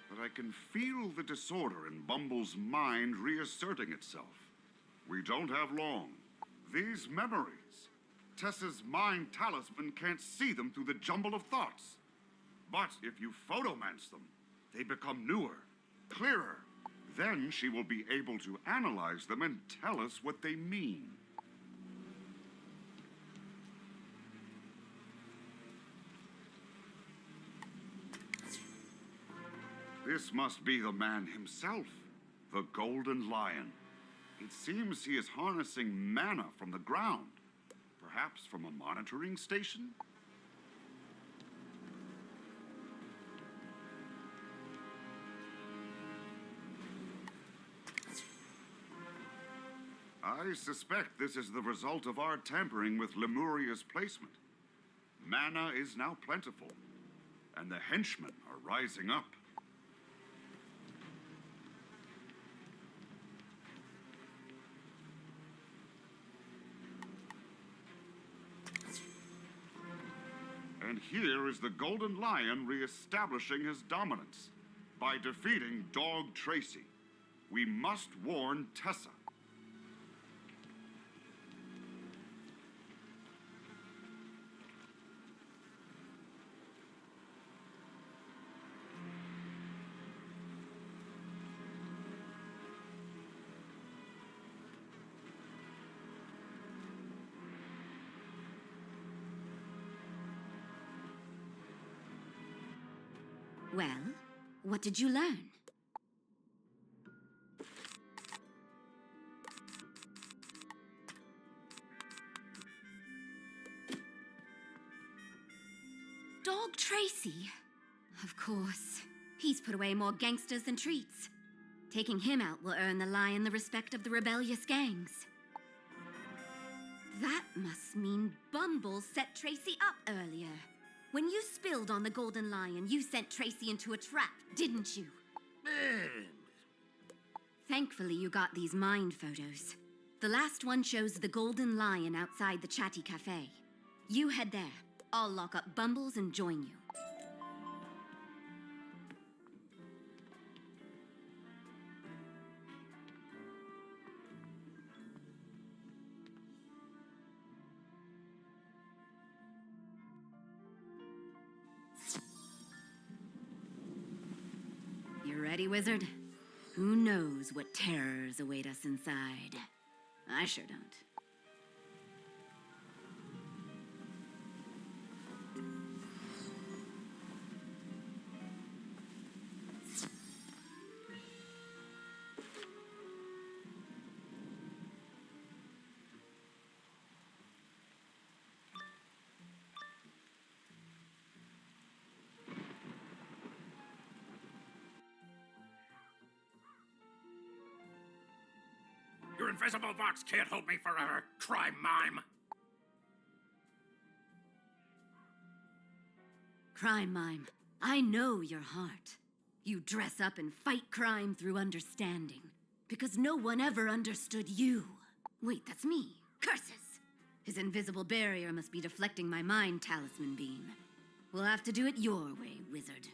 but I can feel the disorder in Bumble's mind reasserting itself. We don't have long. These memories. Tessa's mind talisman can't see them through the jumble of thoughts. But if you photomance them, they become newer, clearer. Then she will be able to analyze them and tell us what they mean. This must be the man himself, the Golden Lion. It seems he is harnessing mana from the ground, perhaps from a monitoring station? I suspect this is the result of our tampering with Lemuria's placement. Mana is now plentiful, and the henchmen are rising up. And here is the Golden Lion re-establishing his dominance by defeating Dog Tracy. We must warn Tessa. Well, what did you learn? Dog Tracy? Of course. He's put away more gangsters than treats. Taking him out will earn the Lion the respect of the rebellious gangs. That must mean Bumble set Tracy up earlier. When you spilled on the Golden Lion, you sent Tracy into a trap, didn't you? Thankfully, you got these mind photos. The last one shows the Golden Lion outside the Chatty Cafe. You head there. I'll lock up Bumbles and join you. You ready, Wizard? Who knows what terrors await us inside? I sure don't. Your invisible box can't hold me forever, crime mime! Crime Mime, I know your heart. You dress up and fight crime through understanding. Because no one ever understood you. Wait, that's me. Curses! His invisible barrier must be deflecting my mind talisman beam. We'll have to do it your way, Wizard.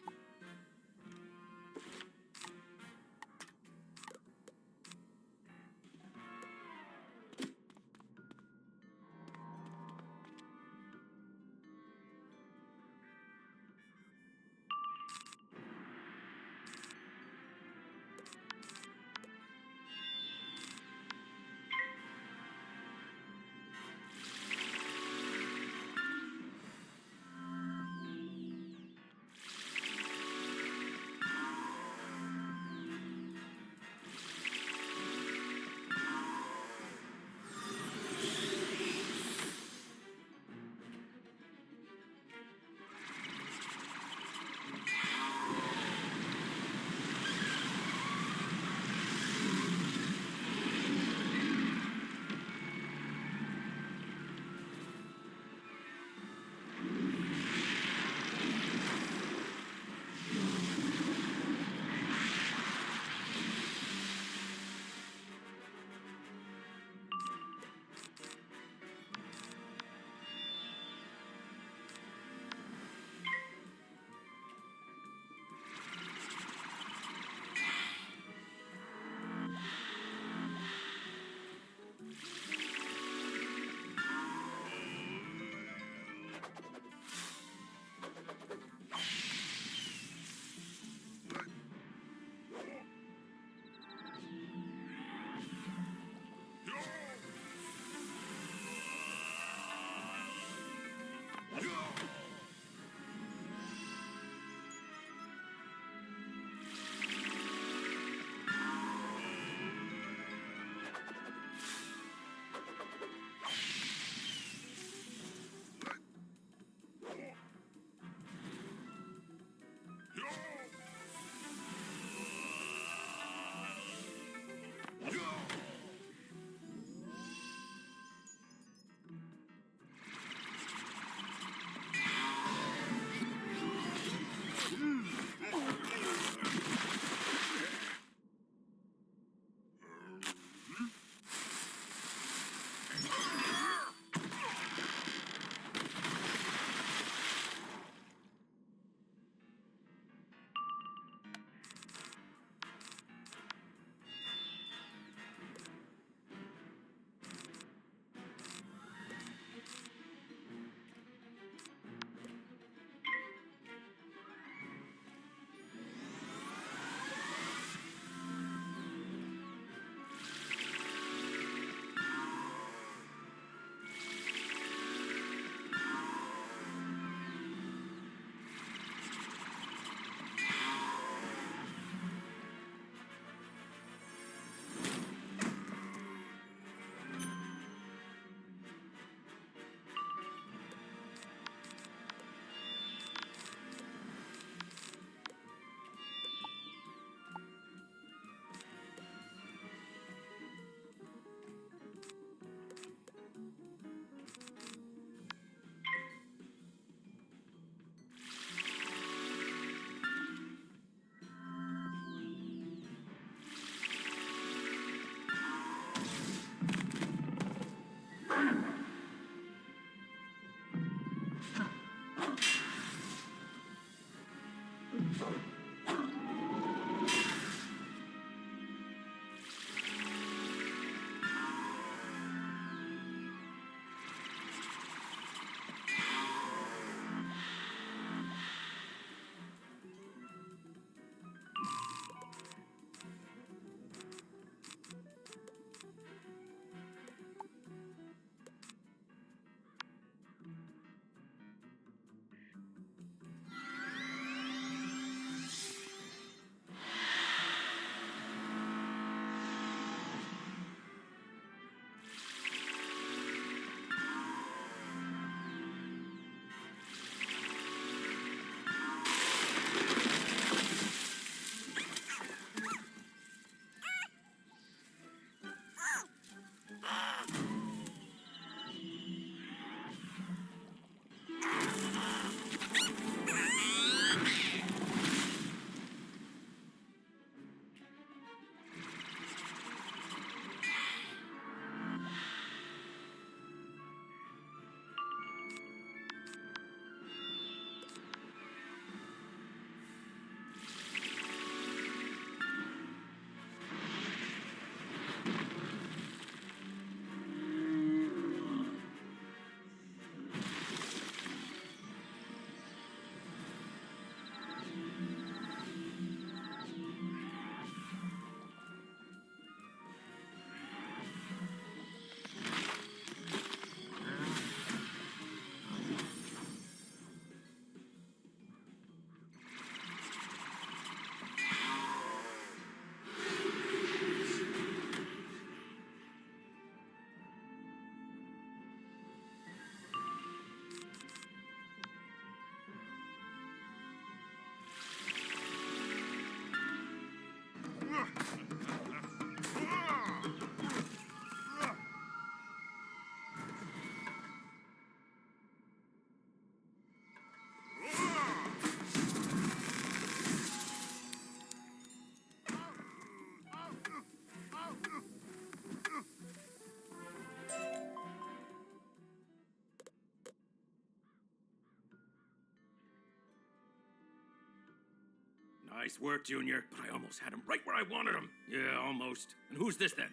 Nice work, Junior, but I almost had him right where I wanted him. Yeah, almost. And who's this then?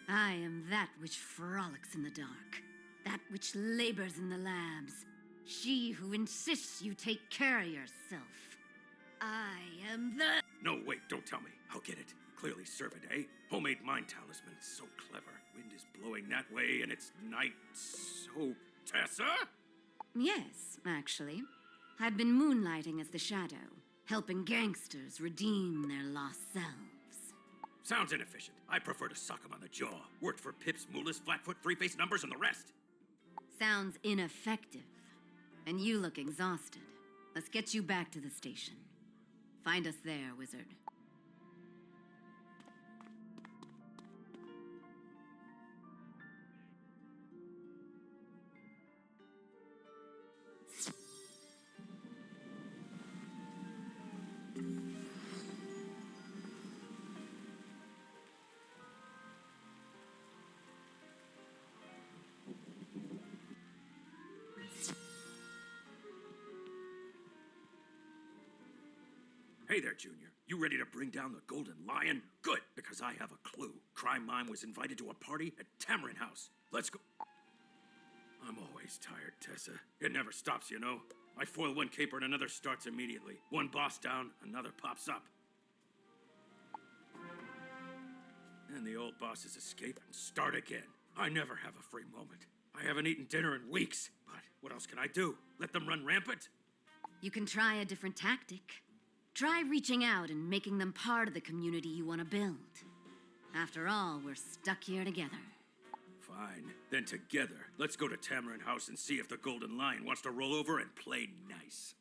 I am that which frolics in the dark, that which labors in the labs, she who insists you take care of yourself. I am the... No, wait, don't tell me. I'll get it. Clearly servant, eh? Homemade mind talisman. So clever. Wind is blowing that way, and it's night. So, Tessa? Yes, actually. I've been moonlighting as the Shadow, helping gangsters redeem their lost selves. Sounds inefficient. I prefer to sock him on the jaw. Worked for Pips, Moolas, Flatfoot, Three-Face Numbers, and the rest. Sounds ineffective. And you look exhausted. Let's get you back to the station. Find us there, Wizard. Hey there, Junior. You ready to bring down the Golden Lion? Good, because I have a clue. Crime Mime was invited to a party at Tamarin House. Let's go. I'm always tired, Tessa. It never stops, you know. I foil one caper and another starts immediately. One boss down, another pops up. And the old bosses escape and start again. I never have a free moment. I haven't eaten dinner in weeks. But what else can I do? Let them run rampant? You can try a different tactic. Try reaching out and making them part of the community you want to build. After all, we're stuck here together. Fine. Then together, let's go to Tamarin House and see if the Golden Lion wants to roll over and play nice.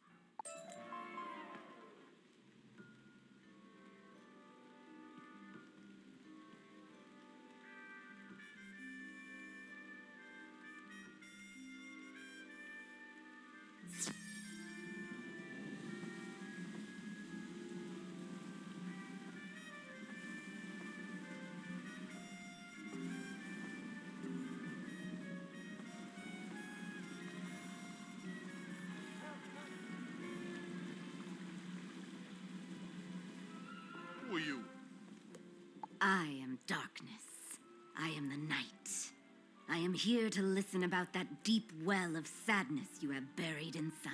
I am darkness. I am the night. I am here to listen about that deep well of sadness you have buried inside.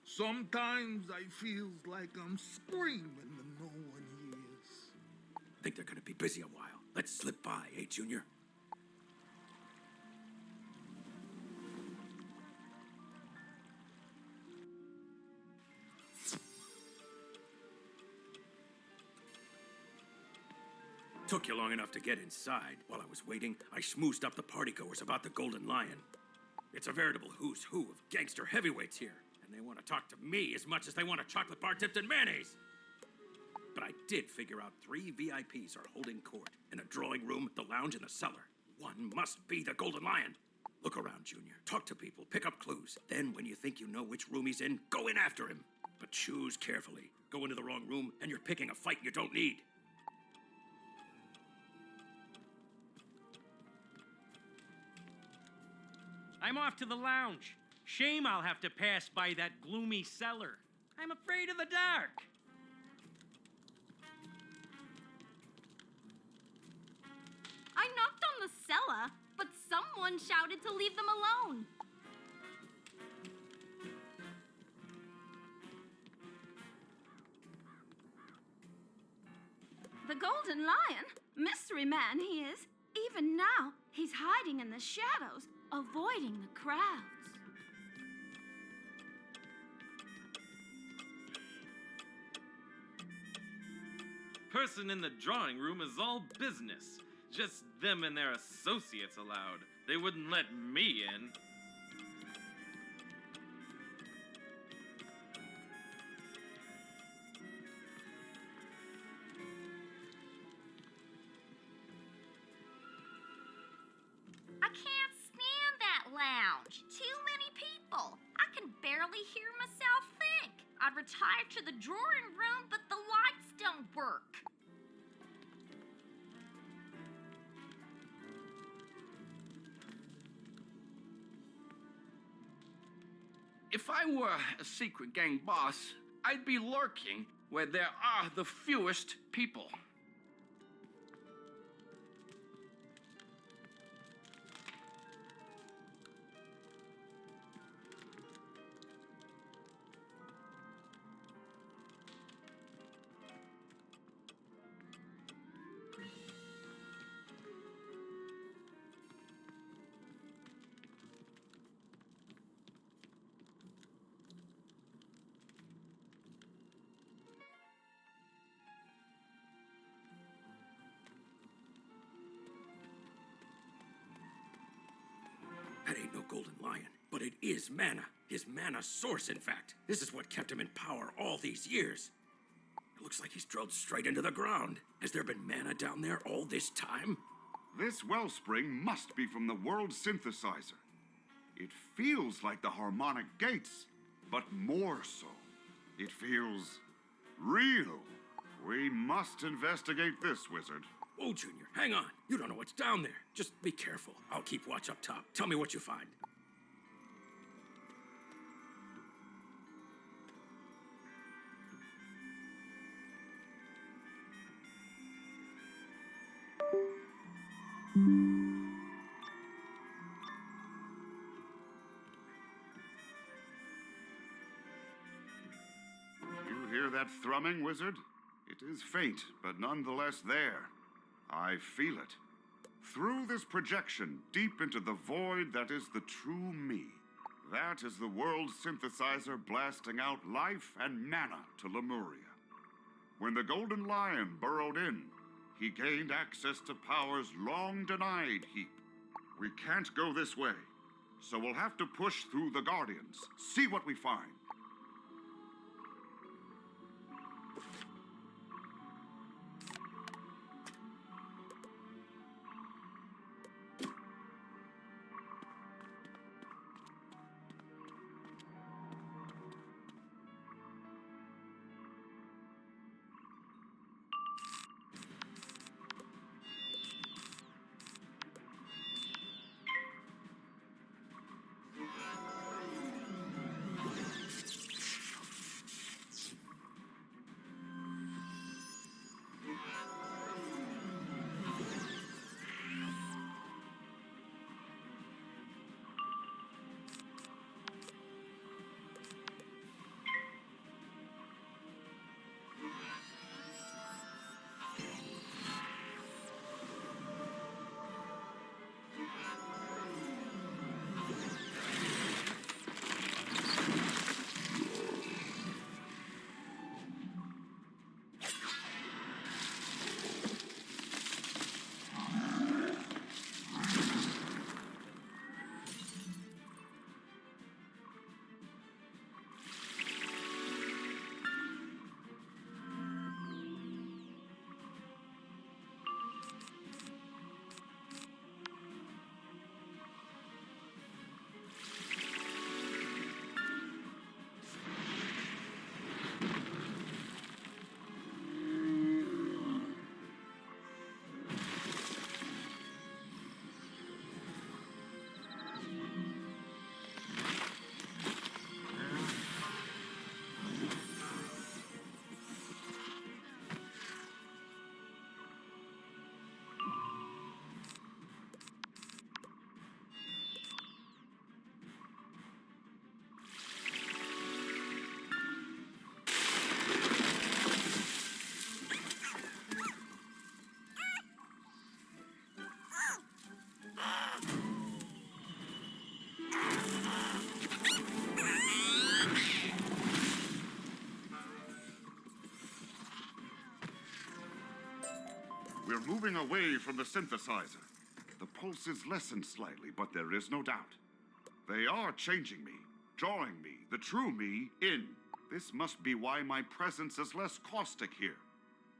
Sometimes I feels like I'm screaming and no one hears. Think they're gonna be busy a while. Let's slip by, eh, Junior? Took you long enough to get inside. While I was waiting, I schmoozed up the partygoers about the Golden Lion. It's a veritable who's who of gangster heavyweights here, and they want to talk to me as much as they want a chocolate bar dipped in mayonnaise. But I did figure out 3 VIPs are holding court in a drawing room, the lounge, and the cellar. One must be the Golden Lion. Look around, Junior. Talk to people. Pick up clues. Then, when you think you know which room he's in, go in after him. But choose carefully. Go into the wrong room, and you're picking a fight you don't need. I'm off to the lounge. Shame I'll have to pass by that gloomy cellar. I'm afraid of the dark. I knocked on the cellar, but someone shouted to leave them alone. The Golden Lion, mystery man he is. Even now, he's hiding in the shadows, avoiding the crowds. Person in the drawing room is all business. Just them and their associates allowed. They wouldn't let me in. I can't stand that lounge. Too many people. I can barely hear myself think. I'd retire to the drawing room, but the lights don't work. If I were a secret gang boss, I'd be lurking where there are the fewest people. That ain't no Golden Lion, but it is mana. His mana source, in fact. This is what kept him in power all these years. It looks like he's drilled straight into the ground. Has there been mana down there all this time? This wellspring must be from the world synthesizer. It feels like the harmonic gates, but more so. It feels real. We must investigate this, Wizard. Oh, Junior, hang on. You don't know what's down there. Just be careful. I'll keep watch up top. Tell me what you find. You hear that thrumming, Wizard? It is faint, but nonetheless there. I feel it. Through this projection, deep into the void that is the true me. That is the world synthesizer blasting out life and mana to Lemuria. When the Golden Lion burrowed in, he gained access to powers long denied Heap. We can't go this way, so we'll have to push through the Guardians, see what we find. We're moving away from the synthesizer. The pulse is lessened slightly, but there is no doubt. They are changing me, drawing me, the true me, in. This must be why my presence is less caustic here.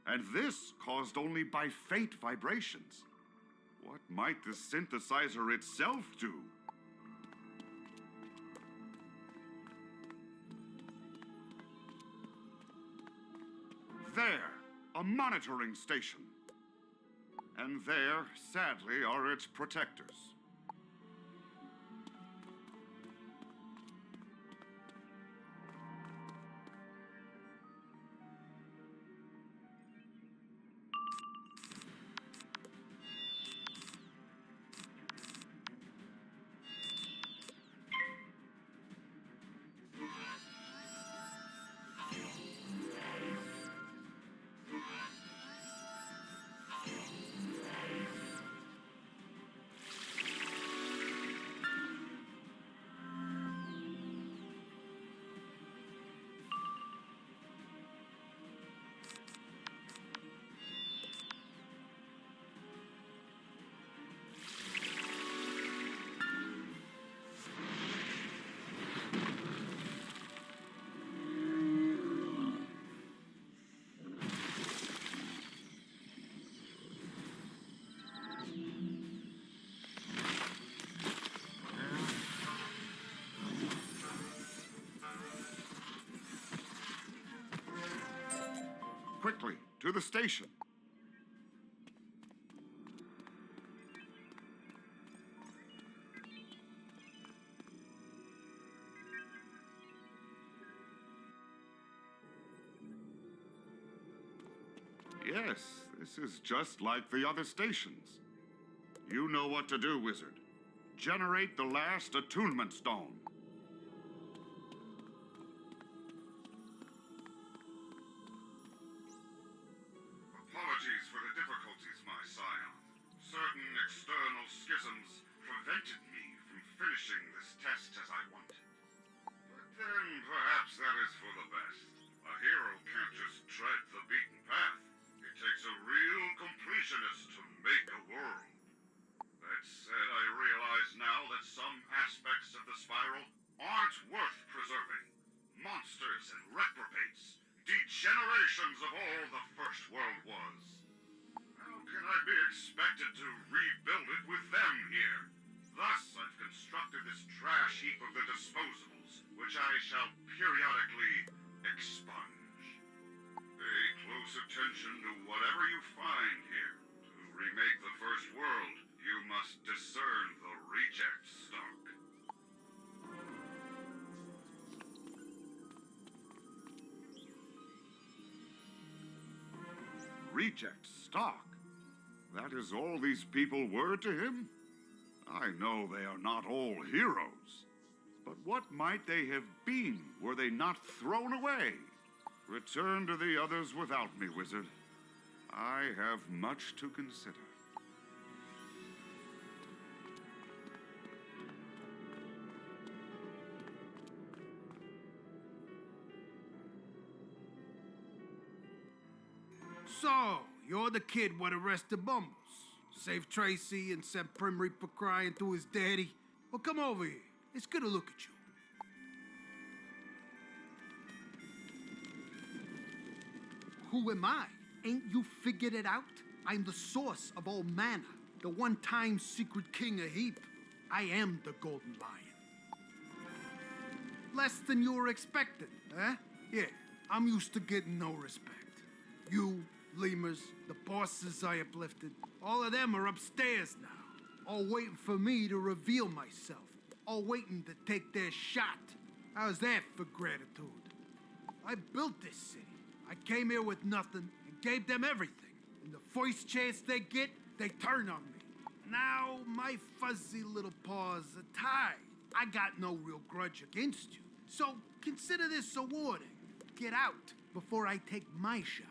And this caused only by faint vibrations. What might the synthesizer itself do? There, a monitoring station. And there, sadly, are its protectors. Quickly, to the station. Yes, this is just like the other stations. You know what to do, Wizard. Generate the last attunement stone. Apologies for the difficulties, my scion. Certain external schisms prevented me from finishing this test as I wanted. But then perhaps that is for the best. A hero can't just tread the beaten path. It takes a real completionist to make a world. That said, I realize now that some aspects of the spiral aren't worth preserving. Monsters and reprobates. Degenerations of all the First World was. How can I be expected to rebuild it with them here? Thus, I've constructed this trash heap of the disposables, which I shall periodically expunge. Pay close attention to whatever you find here. To remake the First World, you must discern the reject stock. Reject stock? That is all these people were to him? I know they are not all heroes. But what might they have been were they not thrown away? Return to the others without me, Wizard. I have much to consider. So, you're the kid what arrested Bumbles. Saved Tracy and sent Prim Reaper crying to his daddy. Well, come over here. It's good to look at you. Who am I? Ain't you figured it out? I'm the source of all mana. The one-time secret king of Heap. I am the Golden Lion. Less than you were expecting, huh? Yeah, I'm used to getting no respect. You, Lemurs, the bosses I uplifted, all of them are upstairs now. All waiting for me to reveal myself. All waiting to take their shot. How's that for gratitude? I built this city. I came here with nothing and gave them everything. And the first chance they get, they turn on me. Now my fuzzy little paws are tied. I got no real grudge against you. So consider this a warning. Get out before I take my shot.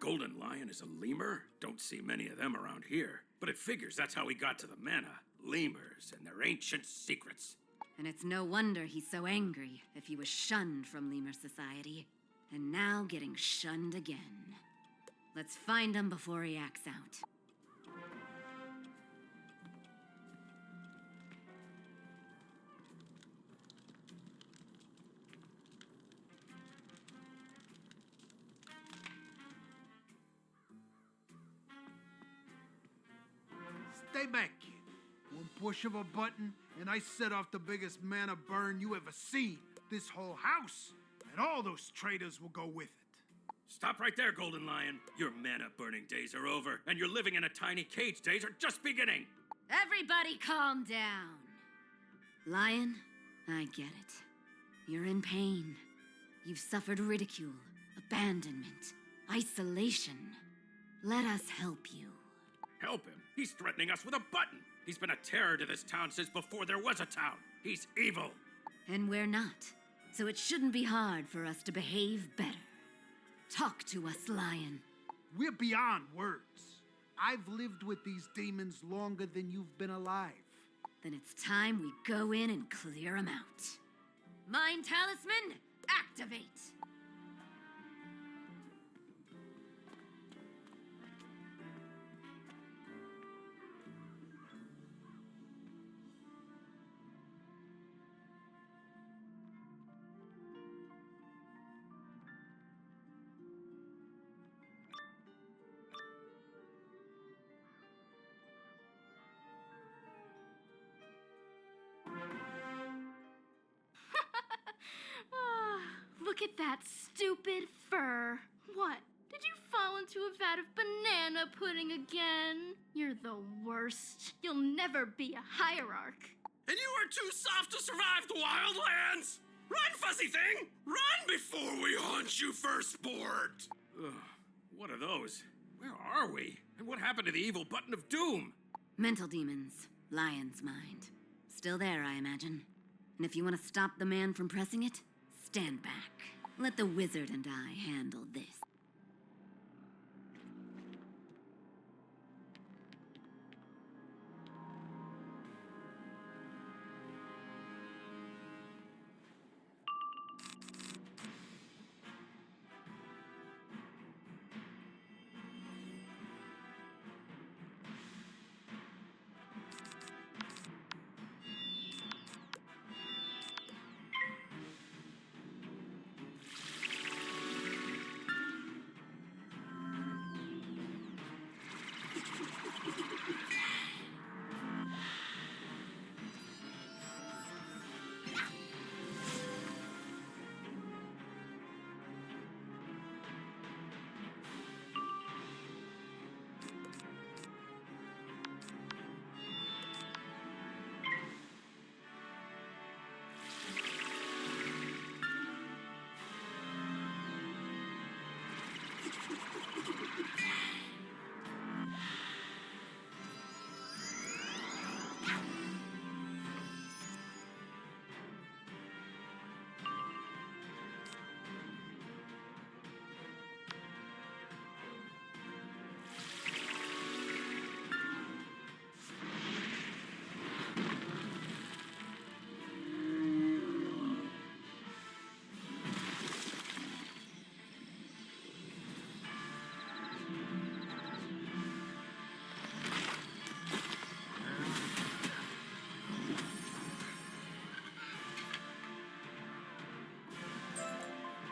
Golden Lion is a lemur? Don't see many of them around here. But it figures that's how he got to the mana. Lemurs and their ancient secrets. And it's no wonder he's so angry if he was shunned from Lemur Society. And now getting shunned again. Let's find him before he acts out. Stay back, kid. One push of a button, and I set off the biggest mana burn you ever seen. This whole house, and all those traitors will go with it. Stop right there, Golden Lion. Your mana-burning days are over, and your living in a tiny cage days are just beginning. Everybody calm down. Lion, I get it. You're in pain. You've suffered ridicule, abandonment, isolation. Let us help you. Help him? He's threatening us with a button. He's been a terror to this town since before there was a town. He's evil. And we're not. So it shouldn't be hard for us to behave better. Talk to us, Lion. We're beyond words. I've lived with these demons longer than you've been alive. Then it's time we go in and clear them out. Mind Talisman, activate! Look at that stupid fur. What? Did you fall into a vat of banana pudding again? You're the worst. You'll never be a hierarch. And you are too soft to survive the wildlands! Run, fuzzy thing! Run before we haunt you for sport! Ugh, what are those? Where are we? And what happened to the evil button of doom? Mental demons. Lion's mind. Still there, I imagine. And if you want to stop the man from pressing it, stand back. Let the wizard and I handle this.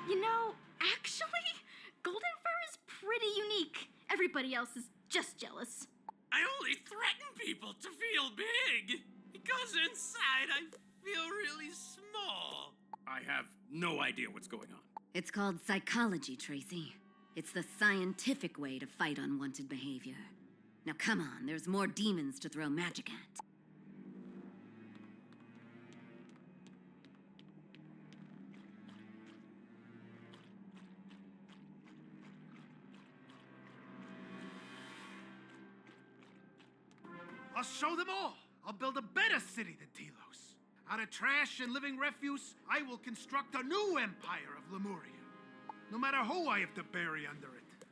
You know, actually, golden fur is pretty unique. Everybody else is just jealous. I only threaten people to feel big. Because inside I feel really small. I have no idea what's going on. It's called psychology, Tracy. It's the scientific way to fight unwanted behavior. Now come on, there's more demons to throw magic at. I'll show them all. I'll build a better city than Telos. Out of trash and living refuse, I will construct a new empire of Lemuria. No matter who I have to bury under it.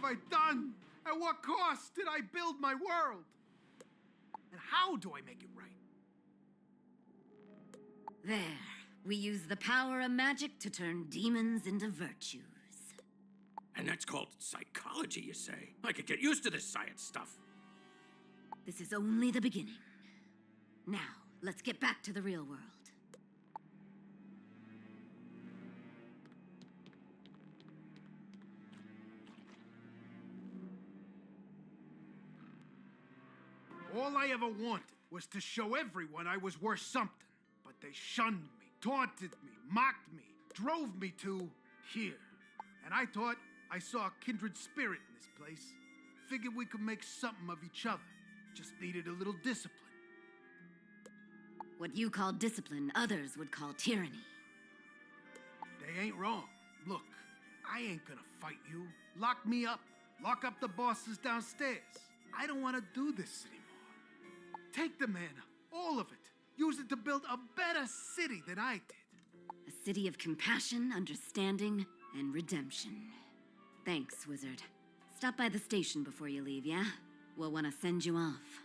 I done? At what cost did I build my world? And how do I make it right? There. We use the power of magic to turn demons into virtues. And that's called psychology, you say? I could get used to this science stuff. This is only the beginning. Now, let's get back to the real world. All I ever wanted was to show everyone I was worth something. But they shunned me, taunted me, mocked me, drove me to here. And I thought I saw a kindred spirit in this place. Figured we could make something of each other. Just needed a little discipline. What you call discipline, others would call tyranny. They ain't wrong. Look, I ain't gonna fight you. Lock me up. Lock up the bosses downstairs. I don't want to do this anymore. Take the mana, all of it. Use it to build a better city than I did. A city of compassion, understanding, and redemption. Thanks, Wizard. Stop by the station before you leave, yeah? We'll want to send you off.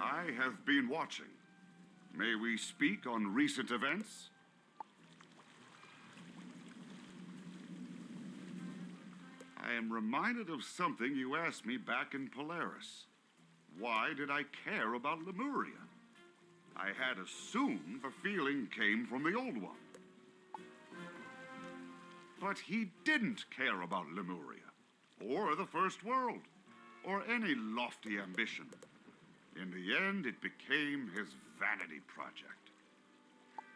I have been watching. May we speak on recent events? I am reminded of something you asked me back in Polaris. Why did I care about Lemuria? I had assumed the feeling came from the Old One. But he didn't care about Lemuria, or the First World, or any lofty ambition. In the end, it became his vanity project.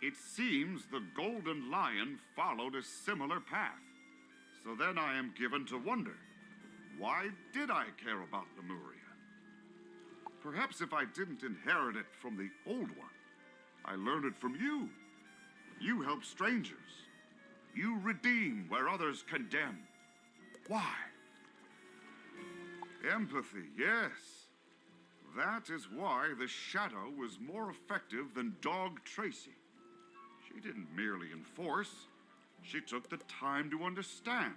It seems the Golden Lion followed a similar path. So then I am given to wonder, why did I care about Lemuria? Perhaps if I didn't inherit it from the Old One, I learned it from you. You help strangers. You redeem where others condemn. Why? Empathy, yes. That is why the Shadow was more effective than Dog Tracy. She didn't merely enforce, she took the time to understand.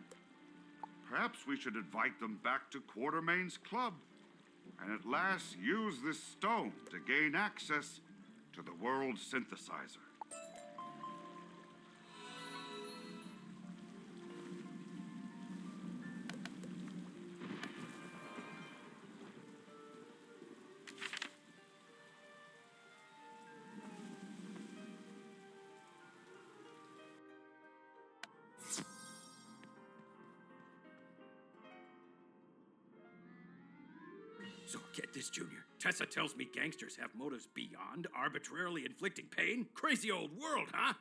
Perhaps we should invite them back to Quartermain's club, and at last use this stone to gain access to the world synthesizer. So get this, Junior. Tessa tells me gangsters have motives beyond arbitrarily inflicting pain? Crazy old world, huh?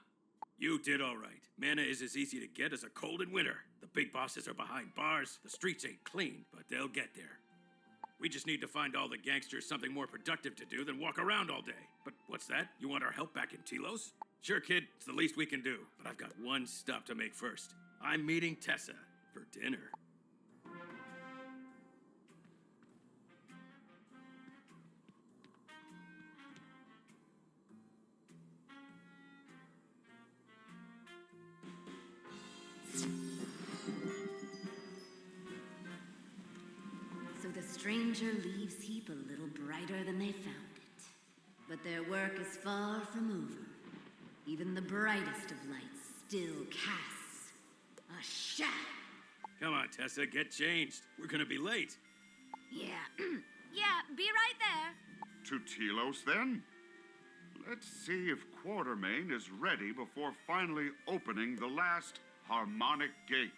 You did all right. Mana is as easy to get as a cold in winter. The big bosses are behind bars. The streets ain't clean, but they'll get there. We just need to find all the gangsters something more productive to do than walk around all day. But what's that? You want our help back in Telos? Sure, kid. It's the least we can do. But I've got one stop to make first. I'm meeting Tessa for dinner. So the stranger leaves Heap a little brighter than they found it. But their work is far from over. Even the brightest of lights still casts a shadow. Come on, Tessa, get changed. We're gonna be late. Yeah. Yeah, be right there. To Telos, then? Let's see if Quartermain is ready before finally opening the last harmonic gate.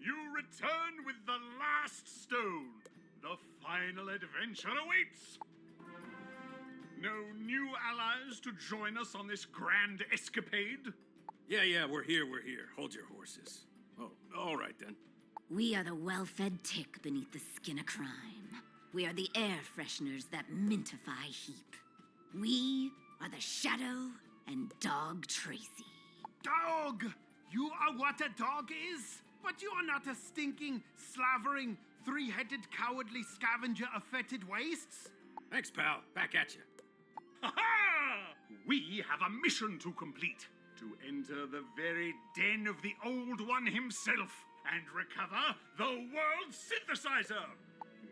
You return with the last stone. The final adventure awaits. No new allies to join us on this grand escapade? Yeah, we're here. Hold your horses. Oh, all right then. We are the well-fed tick beneath the skin of crime. We are the air fresheners that mintify heap. We are the Shadow and Dog Tracy. Dog! You are what a dog is? But you are not a stinking, slavering, three-headed, cowardly scavenger of fetid wastes? Thanks, pal. Back at you. Ha-ha! We have a mission to complete. To enter the very den of the Old One himself and recover the world synthesizer.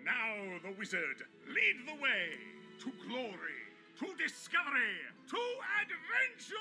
Now, the wizard, lead the way to glory, to discovery, to adventure!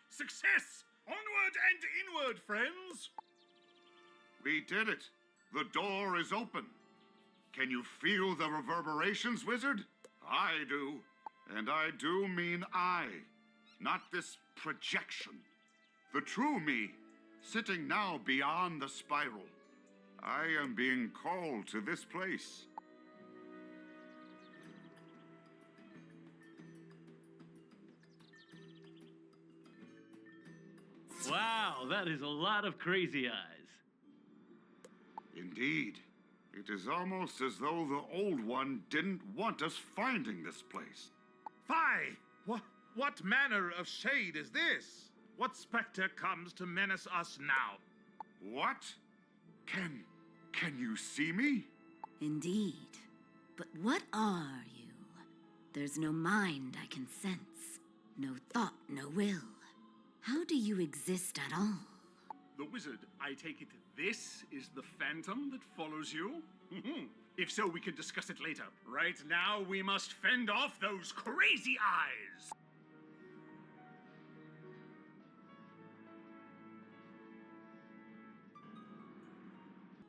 Success! Onward and inward, friends! We did it. The door is open. Can you feel the reverberations, Wizard? I do. And I do mean I, not this projection. The true me, sitting now beyond the spiral. I am being called to this place. Wow, that is a lot of crazy eyes. Indeed. It is almost as though the Old One didn't want us finding this place. Fie! What manner of shade is this? What specter comes to menace us now? What? Can you see me? Indeed. But what are you? There's no mind I can sense. No thought, no will. How do you exist at all? The wizard, I take it this is the phantom that follows you? If so, we can discuss it later. Right now, we must fend off those crazy eyes!